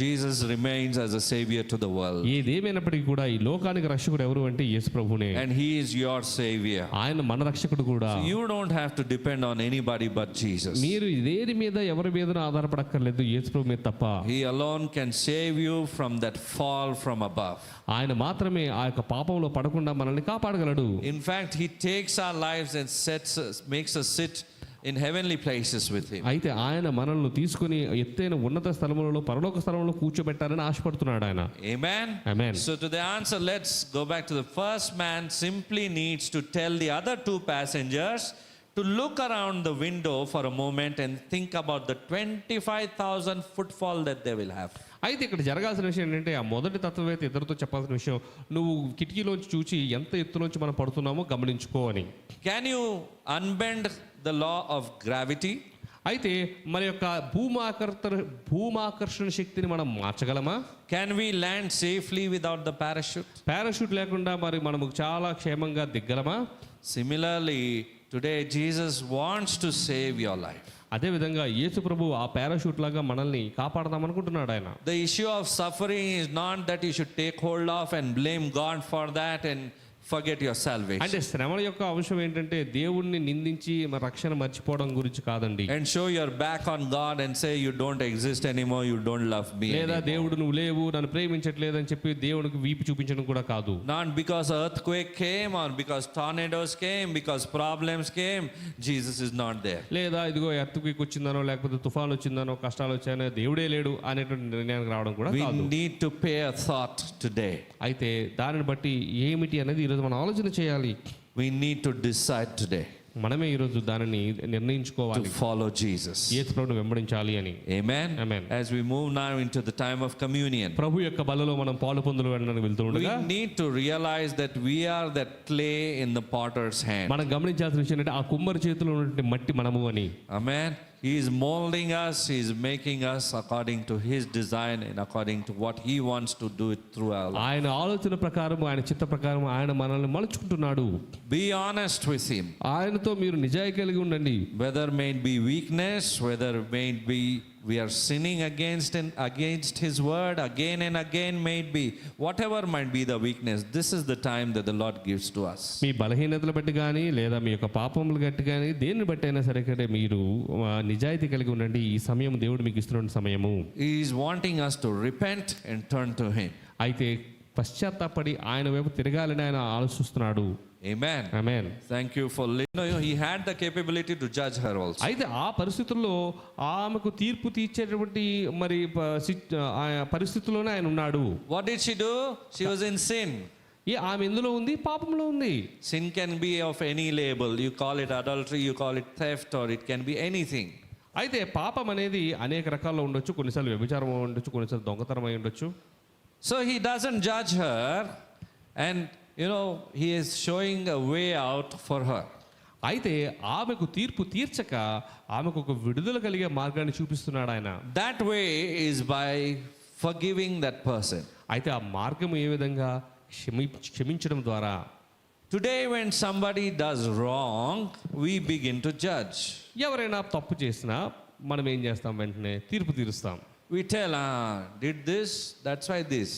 Jesus remains as a savior to the world. ఏదేమైనప్పటికీ కూడా ఈ లోకానికి రక్షకుడు ఎవరు అంటే యేసు ప్రభునే. And he is your savior. ఆయన మన రక్షకుడు కూడా. So you don't have to depend on anybody but Jesus. మీరు దేని మీద ఎవరి మీద ఆధారపడక్కర్లేదు, యేసు ప్రభు మీద తప్ప. He alone can save you from that fall from above. ఆయన మాత్రమే ఆ యొక్క పాపంలో పడకుండా మనల్ని కాపాడగలడు. In fact, he takes our lives and makes us sit in heavenly places with him. అయితే ఆయన మనల్ని తీసుకుని ఎత్తైన ఉన్నత స్థలములలో, పరలోక స్థలంలో కూర్చోబెట్టాలని ఆశపడుతున్నాడు ఆయన. Amen. Amen. So to the answer, let's go back to the first man simply needs to tell the other two passengers to look around the window for a moment and think about the 25,000 footfall that they will have. అయితే ఇక్కడ జరగాల్సిన విషయం ఏంటంటే, ఆ మొదటి తత్వవేత్త ఇద్దరితో చెప్పాల్సిన విషయం, నువ్వు కిటికీలోంచి చూచి ఎంత ఎత్తులోంచి మనం పడుతున్నామో గమనించుకో అని. Can you unbend the law of gravity? అయితే మన యొక్క భూమాకర్షణ శక్తిని మనం మార్చగలమా? Can we land safely without the parachute? Parachute లేకుండా మరి మనము చాలా క్షేమంగా దిగ్గలమా? Similarly, today Jesus wants to save your life. అదే విధంగా యేసు ప్రభు ఆ పారాషూట్ లాగా మనల్ని కాపాడదాం అనుకుంటున్నాడు ఆయన. The issue of suffering is not that you should take hold of and blame God for that and forget your salvation. అంటే శ్రమల యొక్క అంశం ఏంటంటే దేవుణ్ణి నిందించి మన రక్షణ మర్చిపోవడం గురించి కాదండి. And show your back on God and say you don't exist anymore, you don't love me లేదా anymore. దేవుడు నువ్వు లేవు, నన్ను ప్రేమించట్లేదు అని చెప్పి దేవునికి వీపు చూపించడం కూడా కాదు. Not because earthquake came or because tornadoes came, because problems came, Jesus is not there. లేదా ఇదిగో ఎర్త్క్వేక్ వచ్చిందనో, లేకపోతే తుఫాన్ వచ్చిందనో, కష్టాలు వచ్చాయనో దేవుడే లేడు అనేటువంటి నిర్ణయానికి రావడం కూడా We కాదు. need to pay a thought today. అయితే దానిని బట్టి ఏమిటి అనేది ఈరోజు మనం ఆలోచన చేయాలి. We need to decide today మనమే ఈరోజు దానిని to నిర్ణయించుకోవాలి, follow Jesus. యేసు ప్రభువును వెంబడించాలి అని. Amen. Amen. As we move now into the time of communion, ప్రభు యొక్క బలలో మనం పాలు పొందులు వెళ్ళడానికి వెళ్తూ we ఉండగా need to realize that we are that clay in the potter's hand. మనం గమనించాల్సిన విషయం ఏంటంటే, ఆ కుమ్మరి చేతిలో ఉన్నటువంటి మట్టి మనము అని. Amen. He is molding us, he is making us according to his design and according to what he wants to do it through our life. ఆయన ఆలోచన ప్రకారం, ఆయన చిత్త ప్రకారం ఆయన మనల్ని మలుచుకుంటున్నాడు. Be honest with him. ఆయనతో మీరు నిజాయితీ కలిగి ఉండండి. Whether may it be weakness, whether may it be we are sinning against his word again and again, may it be whatever might be the weakness, this is the time that the Lord gives to us. మీ బలహీనతలు బట్టి కానీ, లేదా మీ యొక్క పాపములు బట్టి కానీ, దేన్ని బట్టి అయినా సరే కానీ మీరు నిజాయితీ కలిగి ఉండండి. ఈ సమయం దేవుడు మీకు ఇస్తున్న సమయము. He is wanting us to repent and turn to him. అయితే పశ్చాత్తాపడి ఆయన వైపు తిరగాలని ఆయన ఆలోచిస్తున్నాడు. Amen. Amen. Thank you for listening. He had the capability to judge her also. అయితే ఆ పరిస్థితుల్లో ఆమెకు తీర్పు తీర్చేటువంటి మరి ఆ పరిస్థితుల్లోనే ఆయన ఉన్నాడు. What did she do? She was in sin. ఆమె ఎందులో ఉంది? పాపంలో ఉంది. Sin can be of any label. You call it adultery, you call it theft, or it can be anything. అయితే పాపం అనేది అనేక రకాల్లో ఉండొచ్చు. కొన్నిసార్లు వ్యభిచారం ఉండొచ్చు, కొన్నిసార్లు దొంగతనం అయి ఉండొచ్చు. So he doesn't judge her, and he is showing a way out for her. అయితే ఆమెకు తీర్పు తీర్చక ఆమెకు ఒక విడుదల కలిగే మార్గాన్ని చూపిస్తున్నాడు ఆయన. That way is by forgiving that person. అయితే ఆ మార్గం ఏ విధంగా? క్షమించడం ద్వారా. Today when somebody does wrong, we begin to judge. ఎవరైనా తప్పు చేసినా మనం ఏం చేస్తాం? వెంటనే తీర్పు తీరుస్తాం. We tell, did this, that's why this.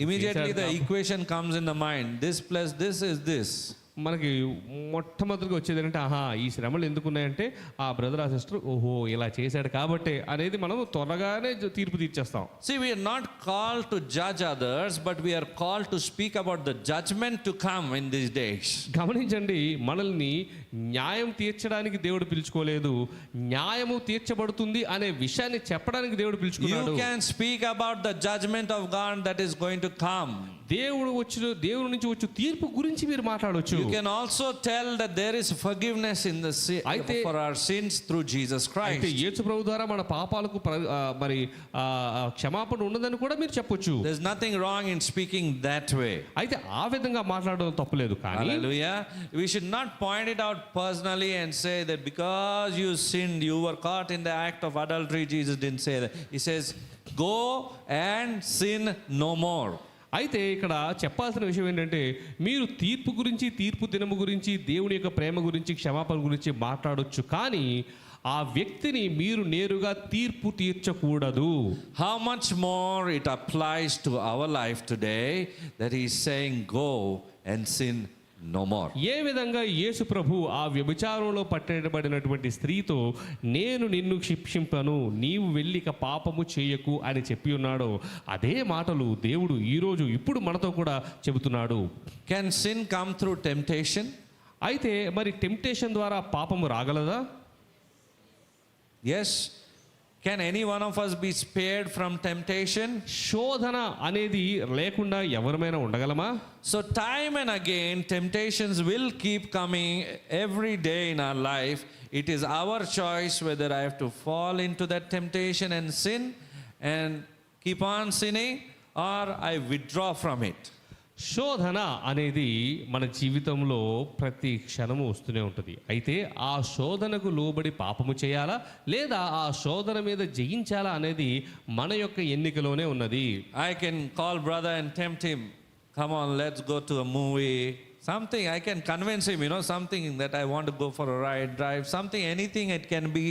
Immediately the equation comes in the mind. This plus this is this. మనకి మొట్టమొదటిగా వచ్చేది ఏంటంటే, ఈ శ్రమలు ఎందుకు ఉన్నాయంటే ఆ బ్రదర్ ఆ సిస్టర్ ఓహో ఇలా చేశాడు కాబట్టి అనేది మనం త్వరగానే తీర్పు తీర్చేస్తాం. See, we are not called to judge others, but we are called to speak about the judgment to come in these days. గమనించండి, మనల్ని న్యాయం తీర్చడానికి దేవుడు పిలుచుకోలేదు, న్యాయము తీర్చబడుతుంది అనే విషయాన్ని చెప్పడానికి దేవుడు పిలుచుకున్నాడు. You can speak about the judgment of God that is going to come. దేవుడి నుంచి వచ్చే తీర్పు గురించి మీరు మాట్లాడొచ్చు. You can also tell that there is forgiveness in the for our sins through Jesus Christ. అయితే యేసు ప్రభు ద్వారా మన పాపాలకు మరి క్షమాపణ ఉన్నదని కూడా మీరు చెప్పొచ్చు. There's nothing wrong in speaking that way. అయితే ఆ విధంగా మాట్లాడడం తప్పులేదు. కానీ Hallelujah. We should not point it out personally and say that because you sinned, you were caught in the act of adultery. Jesus didn't say that. He says, go and sin no more. అయితే ఇక్కడ చెప్పాల్సిన విషయం ఏంటంటే, మీరు తీర్పు గురించి, తీర్పు దినము గురించి, దేవుని యొక్క ప్రేమ గురించి, క్షమాపణ గురించి మాట్లాడొచ్చు, కానీ ఆ వ్యక్తిని మీరు నేరుగా తీర్పు తీర్చకూడదు. How much more it applies to our life today that he is saying go and sin no more. ఏ విధంగా యేసు ప్రభు ఆ వ్యభిచారంలో పట్టబడినటువంటి స్త్రీతో నేను నిన్ను శిక్షింపను, నీవు వెళ్ళి ఇక పాపము చేయకు అని చెప్పి ఉన్నాడో అదే మాటలు దేవుడు ఈరోజు ఇప్పుడు మనతో కూడా చెబుతున్నాడు. Can sin come through temptation? అయితే మరి టెంప్టేషన్ ద్వారా పాపము రాగలదా? Yes. Can any one of us be spared from temptation? శోధన అనేది లేకుండా ఎవరమైనా ఉండగలమా? So time and again temptations will keep coming every day in our life. It is our choice whether I have to fall into that temptation and sin and keep on sinning, or I withdraw from it. శోధన అనేది మన జీవితంలో ప్రతి క్షణము వస్తూనే ఉంటుంది. అయితే ఆ శోధనకు లోబడి పాపము చేయాలా లేదా ఆ శోధన మీద జయించాలా అనేది మన యొక్క ఎన్నికలోనే ఉన్నది. I can call brother and tempt him, come on, let's go to a movie, something. I can convince him, something that I want to go for a ride, drive, something, anything it can be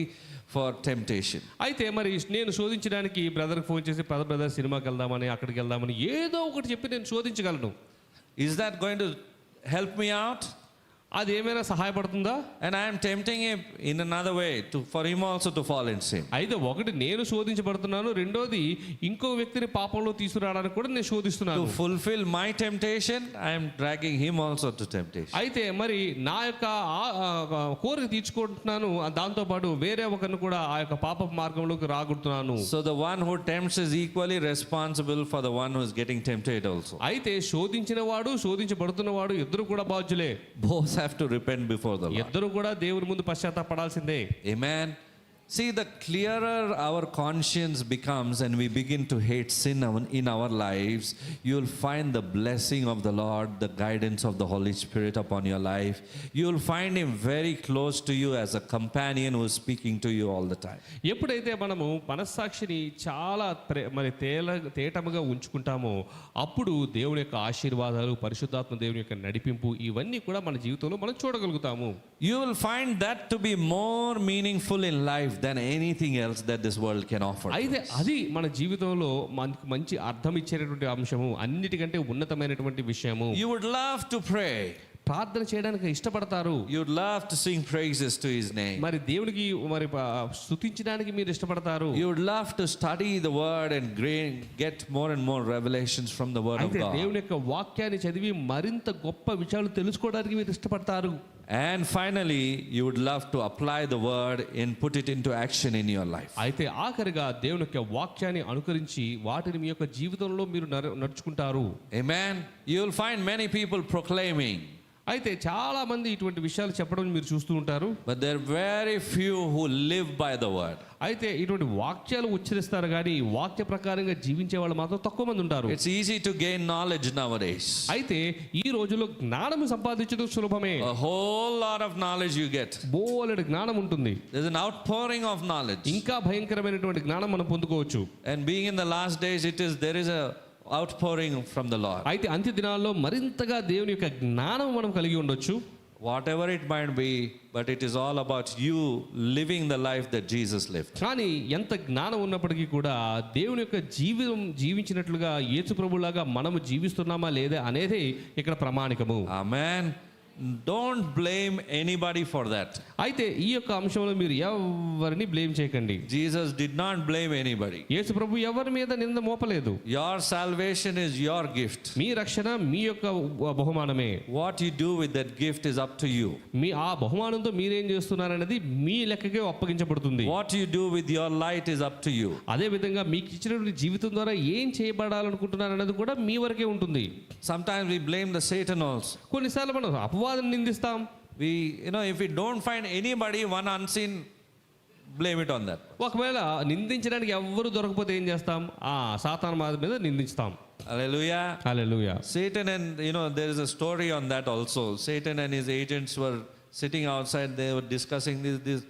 for temptation. అయితే మరి నేను శోధించడానికి బ్రదర్కి phone చేసి brother సినిమాకి వెళ్దామని, అక్కడికి వెళ్దామని ఏదో ఒకటి చెప్పి నేను శోధించగలను. Is that going to help me out? అది ఏమైనా సహాయపడుతుందా? And I am tempting him in another way for him also to fall in sin. అయితే ఒకటి నేను శోధించబడుతున్నాను, రెండోది ఇంకో వ్యక్తిని పాపంలో తీసుకురావడానికి కూడా నేను శోధిస్తున్నాను. To fulfill my temptation, I am dragging him also to temptation. అయితే మరి నా యొక్క కోరిక తీర్చుకుంటున్నాను, దాంతో పాటు వేరే ఒకరిని కూడా ఆ యొక్క పాప మార్గంలోకి రాగొడుతున్నాను. So the one who tempts is equally responsible for the one who is getting tempted also. అయితే శోధించిన వాడు శోధించబడుతున్నవాడు ఇద్దరు కూడా బాధ్యులే. Both have to repent before the Lord. ఇద్దరు కూడా దేవుని ముందు పశ్చాత్తాపడాల్సిందే. Amen. See, the clearer our conscience becomes and we begin to hate sin in our lives, you'll find the blessing of the Lord, the guidance of the Holy Spirit upon your life. You'll find him very close to you as a companion who is speaking to you all the time. ఎప్పుడైతే మనము మనస్సాక్షిని చాలా మరి తేటముగా ఉంచుకుంటామో అప్పుడు దేవుని యొక్క ఆశీర్వాదాలు, పరిశుద్ధాత్మ దేవుని యొక్క నడిపింపు ఇవన్నీ కూడా మన జీవితంలో మనం చూడగలుగుతాము. You will find that to be more meaningful in life than anything else that this world can offer. అయితే అది మన జీవితంలో మనకు మంచి అర్థం ఇచ్చేటటువంటి అంశము, అన్నిటికంటే ఉన్నతమైనటువంటి విషయము. You would love to pray. ప్రార్థన చేయడానికి ఇష్టపడతారు. You would love to sing praises to his name. మరి దేవునికి మరి స్తుతించడానికి మీరు ఇష్టపడతారు. You would love to study the word and get more and more revelations from the word of అయితే God. దేవుని యొక్క వాక్యాన్ని చదివి మరింత గొప్ప విషయాలు తెలుసుకోవడానికి మీరు ఇష్టపడతారు. And finally, you would love to apply the word and put it into action in your life. అయితే ఆఖరిగా దేవుని యొక్క వాక్యాన్ని అనుకరించి వాటిని మీ యొక్క జీవితంలో మీరు నడుచుకుంటారు. Amen. You will find many people proclaiming. అయితే చాలా మంది ఇటువంటి విషయాలు చెప్పడం మీరు చూస్తూ ఉంటారు. But there are very few who live by the word. అయితే ఇటువంటి వాక్యాలు ఉచ్చరిస్తారు కానీ వాక్య ప్రకారంగా జీవించే వాళ్ళు మాత్రం తక్కువ మంది ఉంటారు. It's easy to gain knowledge nowadays. అయితే ఈ రోజుల్లో జ్ఞానం సంపాదించడం సులభమే. A whole lot of knowledge you get. బోలెడు జ్ఞానం ఉంటుంది. There's an outpouring of knowledge. ఇంకా భయంకరమైనటువంటి జ్ఞానం మనం పొందుకోవచ్చు. And being in the last days, there is a outpouring from the Lord. అయితే అంత్య దినాల్లో మరింతగా దేవుని యొక్క జ్ఞానం మనం కలిగి ఉండొచ్చు. Whatever it might be, but it is all about you living the life that Jesus lived. కానీ ఎంత జ్ఞానం ఉన్నప్పటికీ కూడా దేవుని యొక్క జీవించినట్లుగా యేసు ప్రభువులాగా మనము జీవిస్తున్నామా లేదా అనేది ఇక్కడ ప్రామాణికము. Amen. don't blame anybody for that. అయితే ఈ యొక్క అంశంలో మీరు ఎవరిని బ్లేమ్ చేయకండి. Jesus did not blame anybody. యేసు ప్రభు ఎవరి మీద నింద మోపలేదు. Your salvation is your gift. మీ రక్షణ మీ యొక్క బహుమానమే. What you do with that gift is up to you. మీ ఆ బహుమానంతో మీరేం చేస్తున్నారనేది మీ లెక్కకే అప్పగించబడుతుంది. What you do with your light is up to you. అదే విధంగా మీకు ఇచ్చినటువంటి జీవితం ద్వారా ఏం చేయబడాలనుకుంటున్నారనేది కూడా మీ వరకే ఉంటుంది. Sometimes we blame the Satan also. కొన్నిసార్లు మనం అపవాదం నిందిస్తాం. We, if we don't find anybody, one unseen, blame it on that. ఒకవేళ నిందించడానికి ఎవ్వరు దొరకపోతే ఏం చేస్తాం? ఆ సాతాను మీద నిందిస్తాం. Hallelujah. Hallelujah. Satan and, there is a story on that also. Satan and his agents were sitting outside. They were discussing this.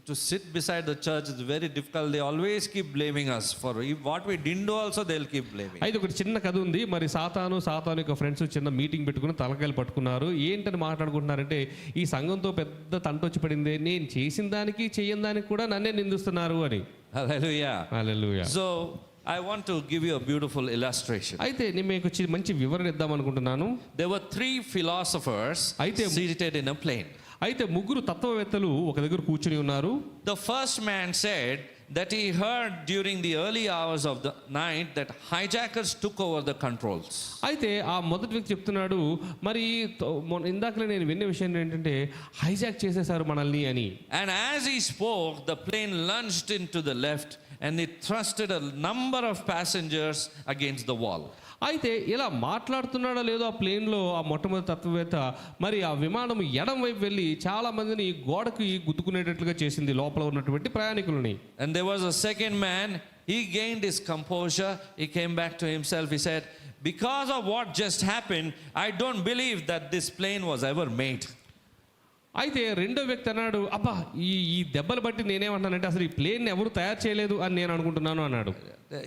To sit beside the church is very difficult. They always keep blaming us for what we didn't do also, they'll keep blaming. అయితే ఒకటి చిన్న కథ ఉంది. మరి సాతాను యొక్క friends చిన్న meeting పెట్టుకుని తలకాయలు పట్టుకున్నారు. ఏంటని మాట్లాడుకుంటున్నారంటే, ఈ సంఘంతో పెద్ద తంట వచ్చి పడింది, నేను చేసిన దానికి చేయని దానికి కూడా నన్నే నిందిస్తున్నారు అని. Hallelujah. Hallelujah. So I want to give you a beautiful illustration. అయితే నేను మీకు మంచి వివరణ ఇద్దాం అనుకుంటున్నాను. There were 3 philosophers seated in a plane. అయితే ముగ్గురు తత్వవేత్తలు ఒక దగ్గర కూర్చుని ఉన్నారు. The first man said that he heard during the early hours of the night that hijackers took over the controls. అయితే ఆ మొదటి వ్యక్తి చెప్తున్నాడు, మరి ఇందాకలే నేను విన్న విషయం ఏంటంటే హైజాక్ చేసేశారు మనల్ని అని. And as he spoke, the plane lunged into the left and it thrusted a number of passengers against the wall. అయితే ఇలా మాట్లాడుతున్నాడో లేదో ఆ ప్లేన్లో ఆ మొట్టమొదటి తత్వవేత్త, మరి ఆ విమానం ఎడం వైపు వెళ్ళి చాలా మందిని గోడకి గుద్దుకునేటట్లుగా చేసింది లోపల ఉన్నటువంటి ప్రయాణికులని. And there was a second man. He gained his composure. He came back to himself. He said, because of what just happened, I don't believe that this plane was ever made. అయితే రెండో వ్యక్తి అన్నాడు, అబ్బా ఈ దెబ్బలు బట్టి నేనేమంటానంటే అసలు ఈ ప్లేన్ ఎవరు తయారు చేయలేదు అని నేను అనుకుంటున్నాను అన్నాడు.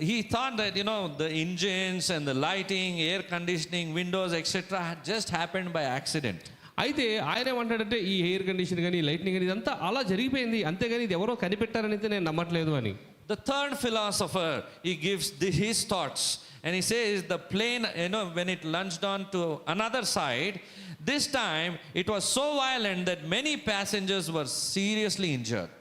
He thought that the engines and the lighting, air conditioning, windows, etc. had just happened by accident. అయితే ఆయన ఏమంటాడంటే ఈ ఎయిర్ కండిషన్ కానీ లైట్నింగ్ కానీ ఇదంతా అలా జరిగిపోయింది, అంతేగాని ఇది ఎవరో కనిపెట్టారని అయితే నేను నమ్మట్లేదు అని. The third philosopher, he gives his thoughts and he says the plane, when it lunged on to another side, this time it was so violent that many passengers were seriously injured.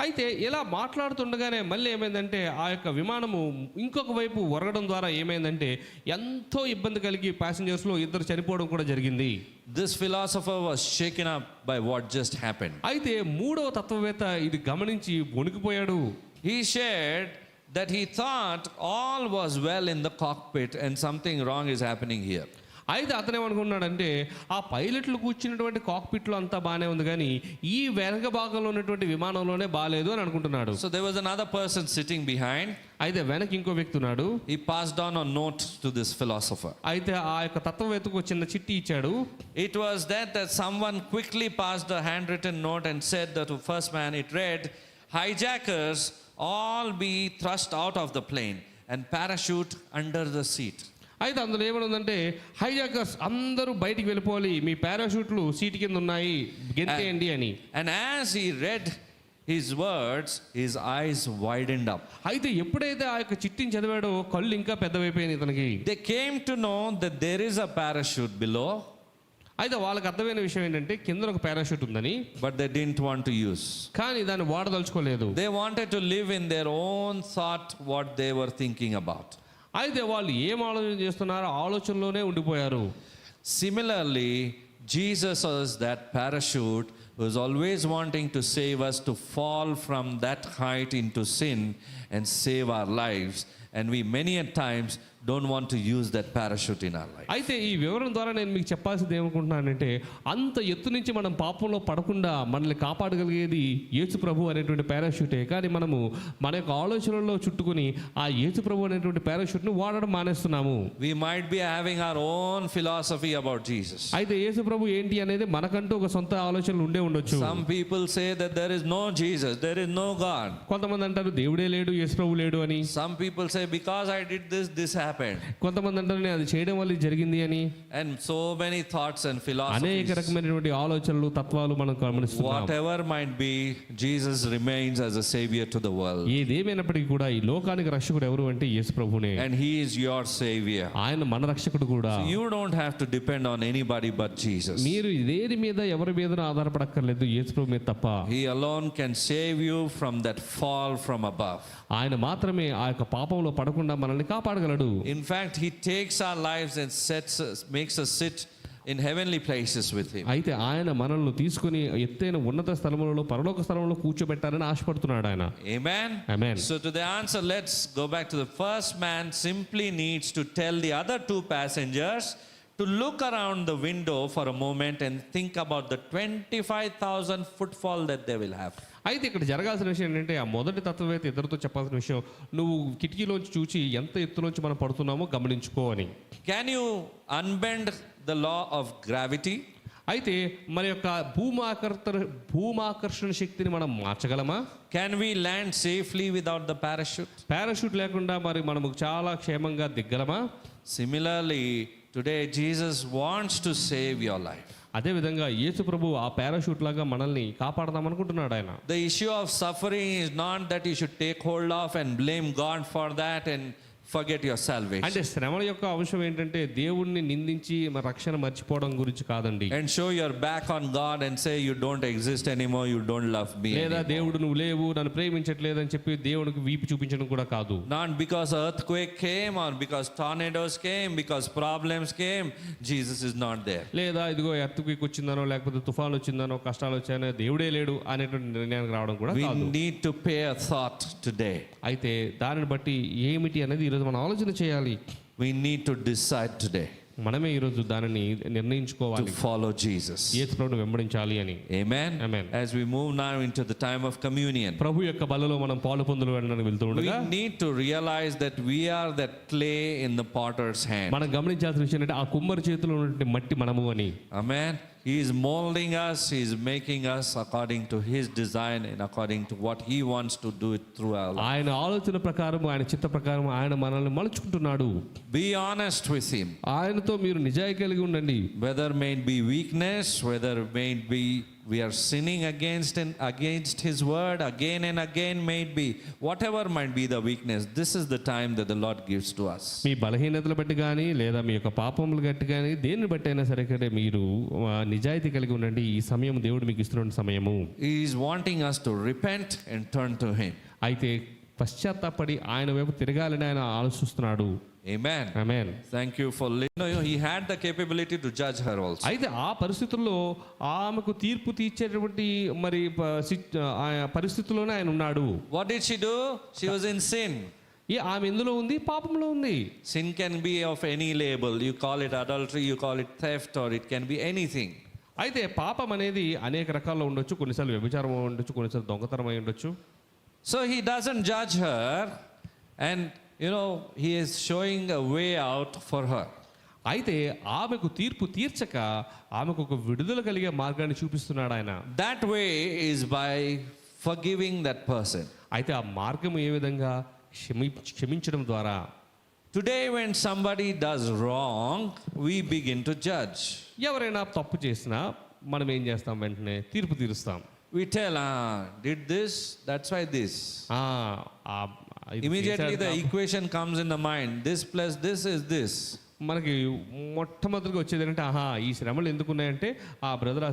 అయితే ఇలా మాట్లాడుతుండగానే మళ్ళీ ఏమైందంటే ఆ యొక్క విమానము ఇంకొక వైపు ఒరగడం ద్వారా ఏమైందంటే ఎంతో ఇబ్బంది కలిగి ప్యాసింజర్స్లో 2 చనిపోవడం కూడా జరిగింది. This philosopher was shaken up by what just happened. అయితే మూడవ తత్వవేత్త ఇది గమనించి వణికిపోయాడు. He shared that he thought all was well in the cockpit and something wrong is happening here. అయితే అతను ఏమనుకున్నాడంటే ఆ పైలట్లు కూర్చున్నటువంటి కాక్పిట్లో అంతా బాగానే ఉంది, కానీ ఈ వెనక భాగంలో ఉన్నటువంటి విమానంలోనే బాగాలేదు అని అనుకుంటున్నాడు. So there was another person sitting behind. అయితే వెనక ఇంకో వ్యక్తి ఉన్నాడు. He passed on a note to this philosopher. అయితే ఆ యొక్క తత్వవేత్తకు చిన్న చిట్టి ఇచ్చాడు. It was that someone quickly passed a handwritten note and said that to first man, it read, hijackers all be thrust out of the plane and parachute under the seat. అయితే అందులో ఏమనుందంటే hijackers అందరూ బయటికి వెళ్ళిపోవాలి, మీ పారాషూట్లు seat కింద ఉన్నాయి, గెంతేయండి అని. And as he read his words, his eyes widened up. అయితే ఎప్పుడైతే ఆ యొక్క చిట్టిని చదివాడో కళ్ళు ఇంకా పెద్దవైపోయినాయి ఇతనికి. They came to know that there is a parachute below. అయితే వాళ్ళకి అర్థమైన విషయం ఏంటంటే కింద ఒక పారాషూట్ ఉందని, but they didn't want to use. కానీ దాన్ని వాడదలుచుకోలేదు. They wanted to live in their own thought what they were thinking about. అయితే వాళ్ళు ఏం ఆలోచన చేస్తున్నారో ఆలోచనలోనే ఉండిపోయారు. Similarly, Jesus was that parachute who was always wanting to save us to fall from that height into sin and save our lives, and we many a times don't want to use that parachute in our life. అయితే ఈ వివరణ ద్వారా నేను మీకు చెప్పాల్సింది ఏమనుకుంటున్నానంటే అంత ఎత్తు నుంచి మనం పాపంలో పడకుండా మనల్ని కాపాడగలిగేది యేసు ప్రభు అనేటువంటి పారాషూటే, కానీ మనము మన యొక్క ఆలోచనల్లో చుట్టుకుని ఆ యేసు ప్రభు అనేటువంటి పారాషూట్ను వాడడం మానేస్తున్నాము. We might be having our own philosophy about Jesus. అయితే యేసు ప్రభు ఏంటి అనేది మనకంటూ ఒక సొంత ఆలోచనలు ఉండే ఉండొచ్చు. Some people say that there is no Jesus, there is no God. కొంతమంది అంటారు దేవుడే లేడు, యేసు ప్రభు లేడు అని. Some people say because I did this, this happened. కొంతమంది అంటారు నేను అది చేయడం వల్ల ఇది జరిగింది అని. And so many thoughts and అనేక philosophies. రకమైనటువంటి ఆలోచనలు, తత్వాలు మనం గమనిస్తున్నాం. Whatever might be, Jesus remains as a savior to the world. ఏదేమైనప్పటికీ కూడా ఈ లోకానికి రక్షకుడు ఎవరు అంటే యేసు ప్రభునే. And he is your savior. ఆయన మన రక్షకుడు కూడా. So you don't have to depend on anybody but Jesus. మీరు దేని మీద ఎవరి మీద ఆధారపడక్కర్లేదు, యేసు ప్రభు మీద తప్ప. He alone can save you from that fall from above. ఆయన మాత్రమే ఆ యొక్క పాపంలో పడకుండా మనల్ని కాపాడగలడు. In fact, he takes our lives and makes us sit in heavenly places with him. అయితే ఆయన మనల్ని తీసుకుని ఎత్తైన ఉన్నత స్థలములలో, పరలోక స్థలంలో కూర్చోబెట్టాలని ఆశపడుతున్నాడు ఆయన. Amen. Amen. So to the answer, let's go back to the first man simply needs to tell the other two passengers to look around the window for a moment and think about the 25,000 footfall that they will have. అయితే ఇక్కడ జరగాల్సిన విషయం ఏంటంటే, ఆ మొదటి తత్వవేత్త ఇద్దరితో చెప్పాల్సిన విషయం, నువ్వు కిటికీలోంచి చూచి ఎంత ఎత్తులోంచి మనం పడుతున్నామో గమనించుకో అని. Can you unbend the law of gravity? అయితే మన యొక్క భూమాకర్షణ శక్తిని మనం మార్చగలమా? Can we land safely without the parachute? Parachute లేకుండా మరి మనము చాలా క్షేమంగా దిగ్గలమా? Similarly, today Jesus wants to save your life. అదేవిధంగా యేసు ప్రభు ఆ పారాషూట్ లాగా మనల్ని కాపాడదాం అనుకుంటున్నాడు ఆయన. The issue of suffering is not that you should take hold of and blame God for that and forget your salvation. అంటే శ్రమల యొక్క అంశం ఏంటంటే దేవుణ్ణి నిందించి మన రక్షణ మర్చిపోవడం గురించి కాదండి. And show your back on God and say you don't exist anymore, you don't love me లేదా anymore. దేవుడు నువ్వు లేవు, నన్ను ప్రేమించట్లేదు అని చెప్పి దేవునికి వీపు చూపించడం కూడా కాదు. Not because earthquake came or because tornadoes came, because problems came, Jesus is not there. లేదా ఇదిగో ఎర్త్క్వేక్ వచ్చిందనో, లేకపోతే తుఫాన్ వచ్చిందనో, కష్టాలు వచ్చాయనో, దేవుడే లేడు అనేటువంటి నిర్ణయానికి రావడం కూడా We కాదు. need to pay a thought today. అయితే దానిని బట్టి ఏమిటి అనేది ఈరోజు మనం ఆలోచన చేయాలి. We need to decide today మనమే ఈరోజు దానిని to నిర్ణయించుకోవాలి, follow Jesus. యేసు ప్రభువుని వెంబడించాలి అని. Amen. Amen. As we move now into the time of communion, ప్రభు యొక్క బలలో మనం పాలు పొందులు వెళ్ళడానికి వెళ్తూ we ఉండగా need to realize that we are that clay in the potter's hand. మనం గమనించాల్సిన విషయం అంటే ఆ కుమ్మరి చేతిలో ఉన్నటువంటి మట్టి మనము అని. Amen. He is molding us, he is making us according to his design and according to what he wants to do it through our life. ఆయన ఆలోచన ప్రకారం, ఆయన చిత్త ప్రకారం ఆయన మనల్ని మలుచుకుంటున్నాడు. Be honest with him. ఆయనతో మీరు నిజాయితీ కలిగి ఉండండి. Whether may it be weakness, whether may it be we are sinning against his word again and again, may it be whatever might be the weakness, this is the time that the Lord gives to us. మీ బలహీనతలు బట్టి కానీ లేదా మీ యొక్క పాపములు బట్టి కానీ దేన్ని బట్టి అయినా సరే కానీ మీరు నిజాయితీ కలిగి ఉండండి. ఈ సమయం దేవుడు మీకు ఇస్తున్న సమయము. He is wanting us to repent and turn to him. అయితే పశ్చాత్తాపడి ఆయన వైపు తిరగాలని ఆయన ఆలోచిస్తున్నాడు. Amen. Amen. Thank you for he had the capability to judge her also. అయితే ఆ పరిస్థితుల్లో ఆమెకు తీర్పు తీర్చేటువంటి మరి ఆ పరిస్థితుల్లోనే ఆయన ఉన్నాడు. What did she do? She was in sin. ఆమె ఎందులో ఉంది? పాపంలో ఉంది. Sin can be of any label. You call it adultery, you call it theft, or it can be anything. అయితే పాపం అనేది అనేక రకాల్లో ఉండొచ్చు. కొన్నిసార్లు వ్యభిచారం ఉండొచ్చు, కొన్నిసార్లు దొంగతనం అయి ఉండొచ్చు. So he doesn't judge her, and he is showing a way out for her. అయితే ఆమెకు తీర్పు తీర్చక ఆమెకు ఒక విడుదల కలిగే మార్గాన్ని చూపిస్తున్నాడు ఆయన. That way is by forgiving that person. అయితే ఆ మార్గం ఏ విధంగా? క్షమించడం ద్వారా. Today when somebody does wrong, we begin to judge. ఎవరైనా తప్పు చేసినా మనం ఏం చేస్తాం? వెంటనే తీర్పు తీరుస్తాం. We tell, did this, that's why this. Immediately the equation comes in the mind. This plus this is this. మనకి మొట్టమొదటిగా వచ్చేది ఏంటంటే, ఈ శ్రమలు ఎందుకున్నాయంటే ఆ బ్రదర్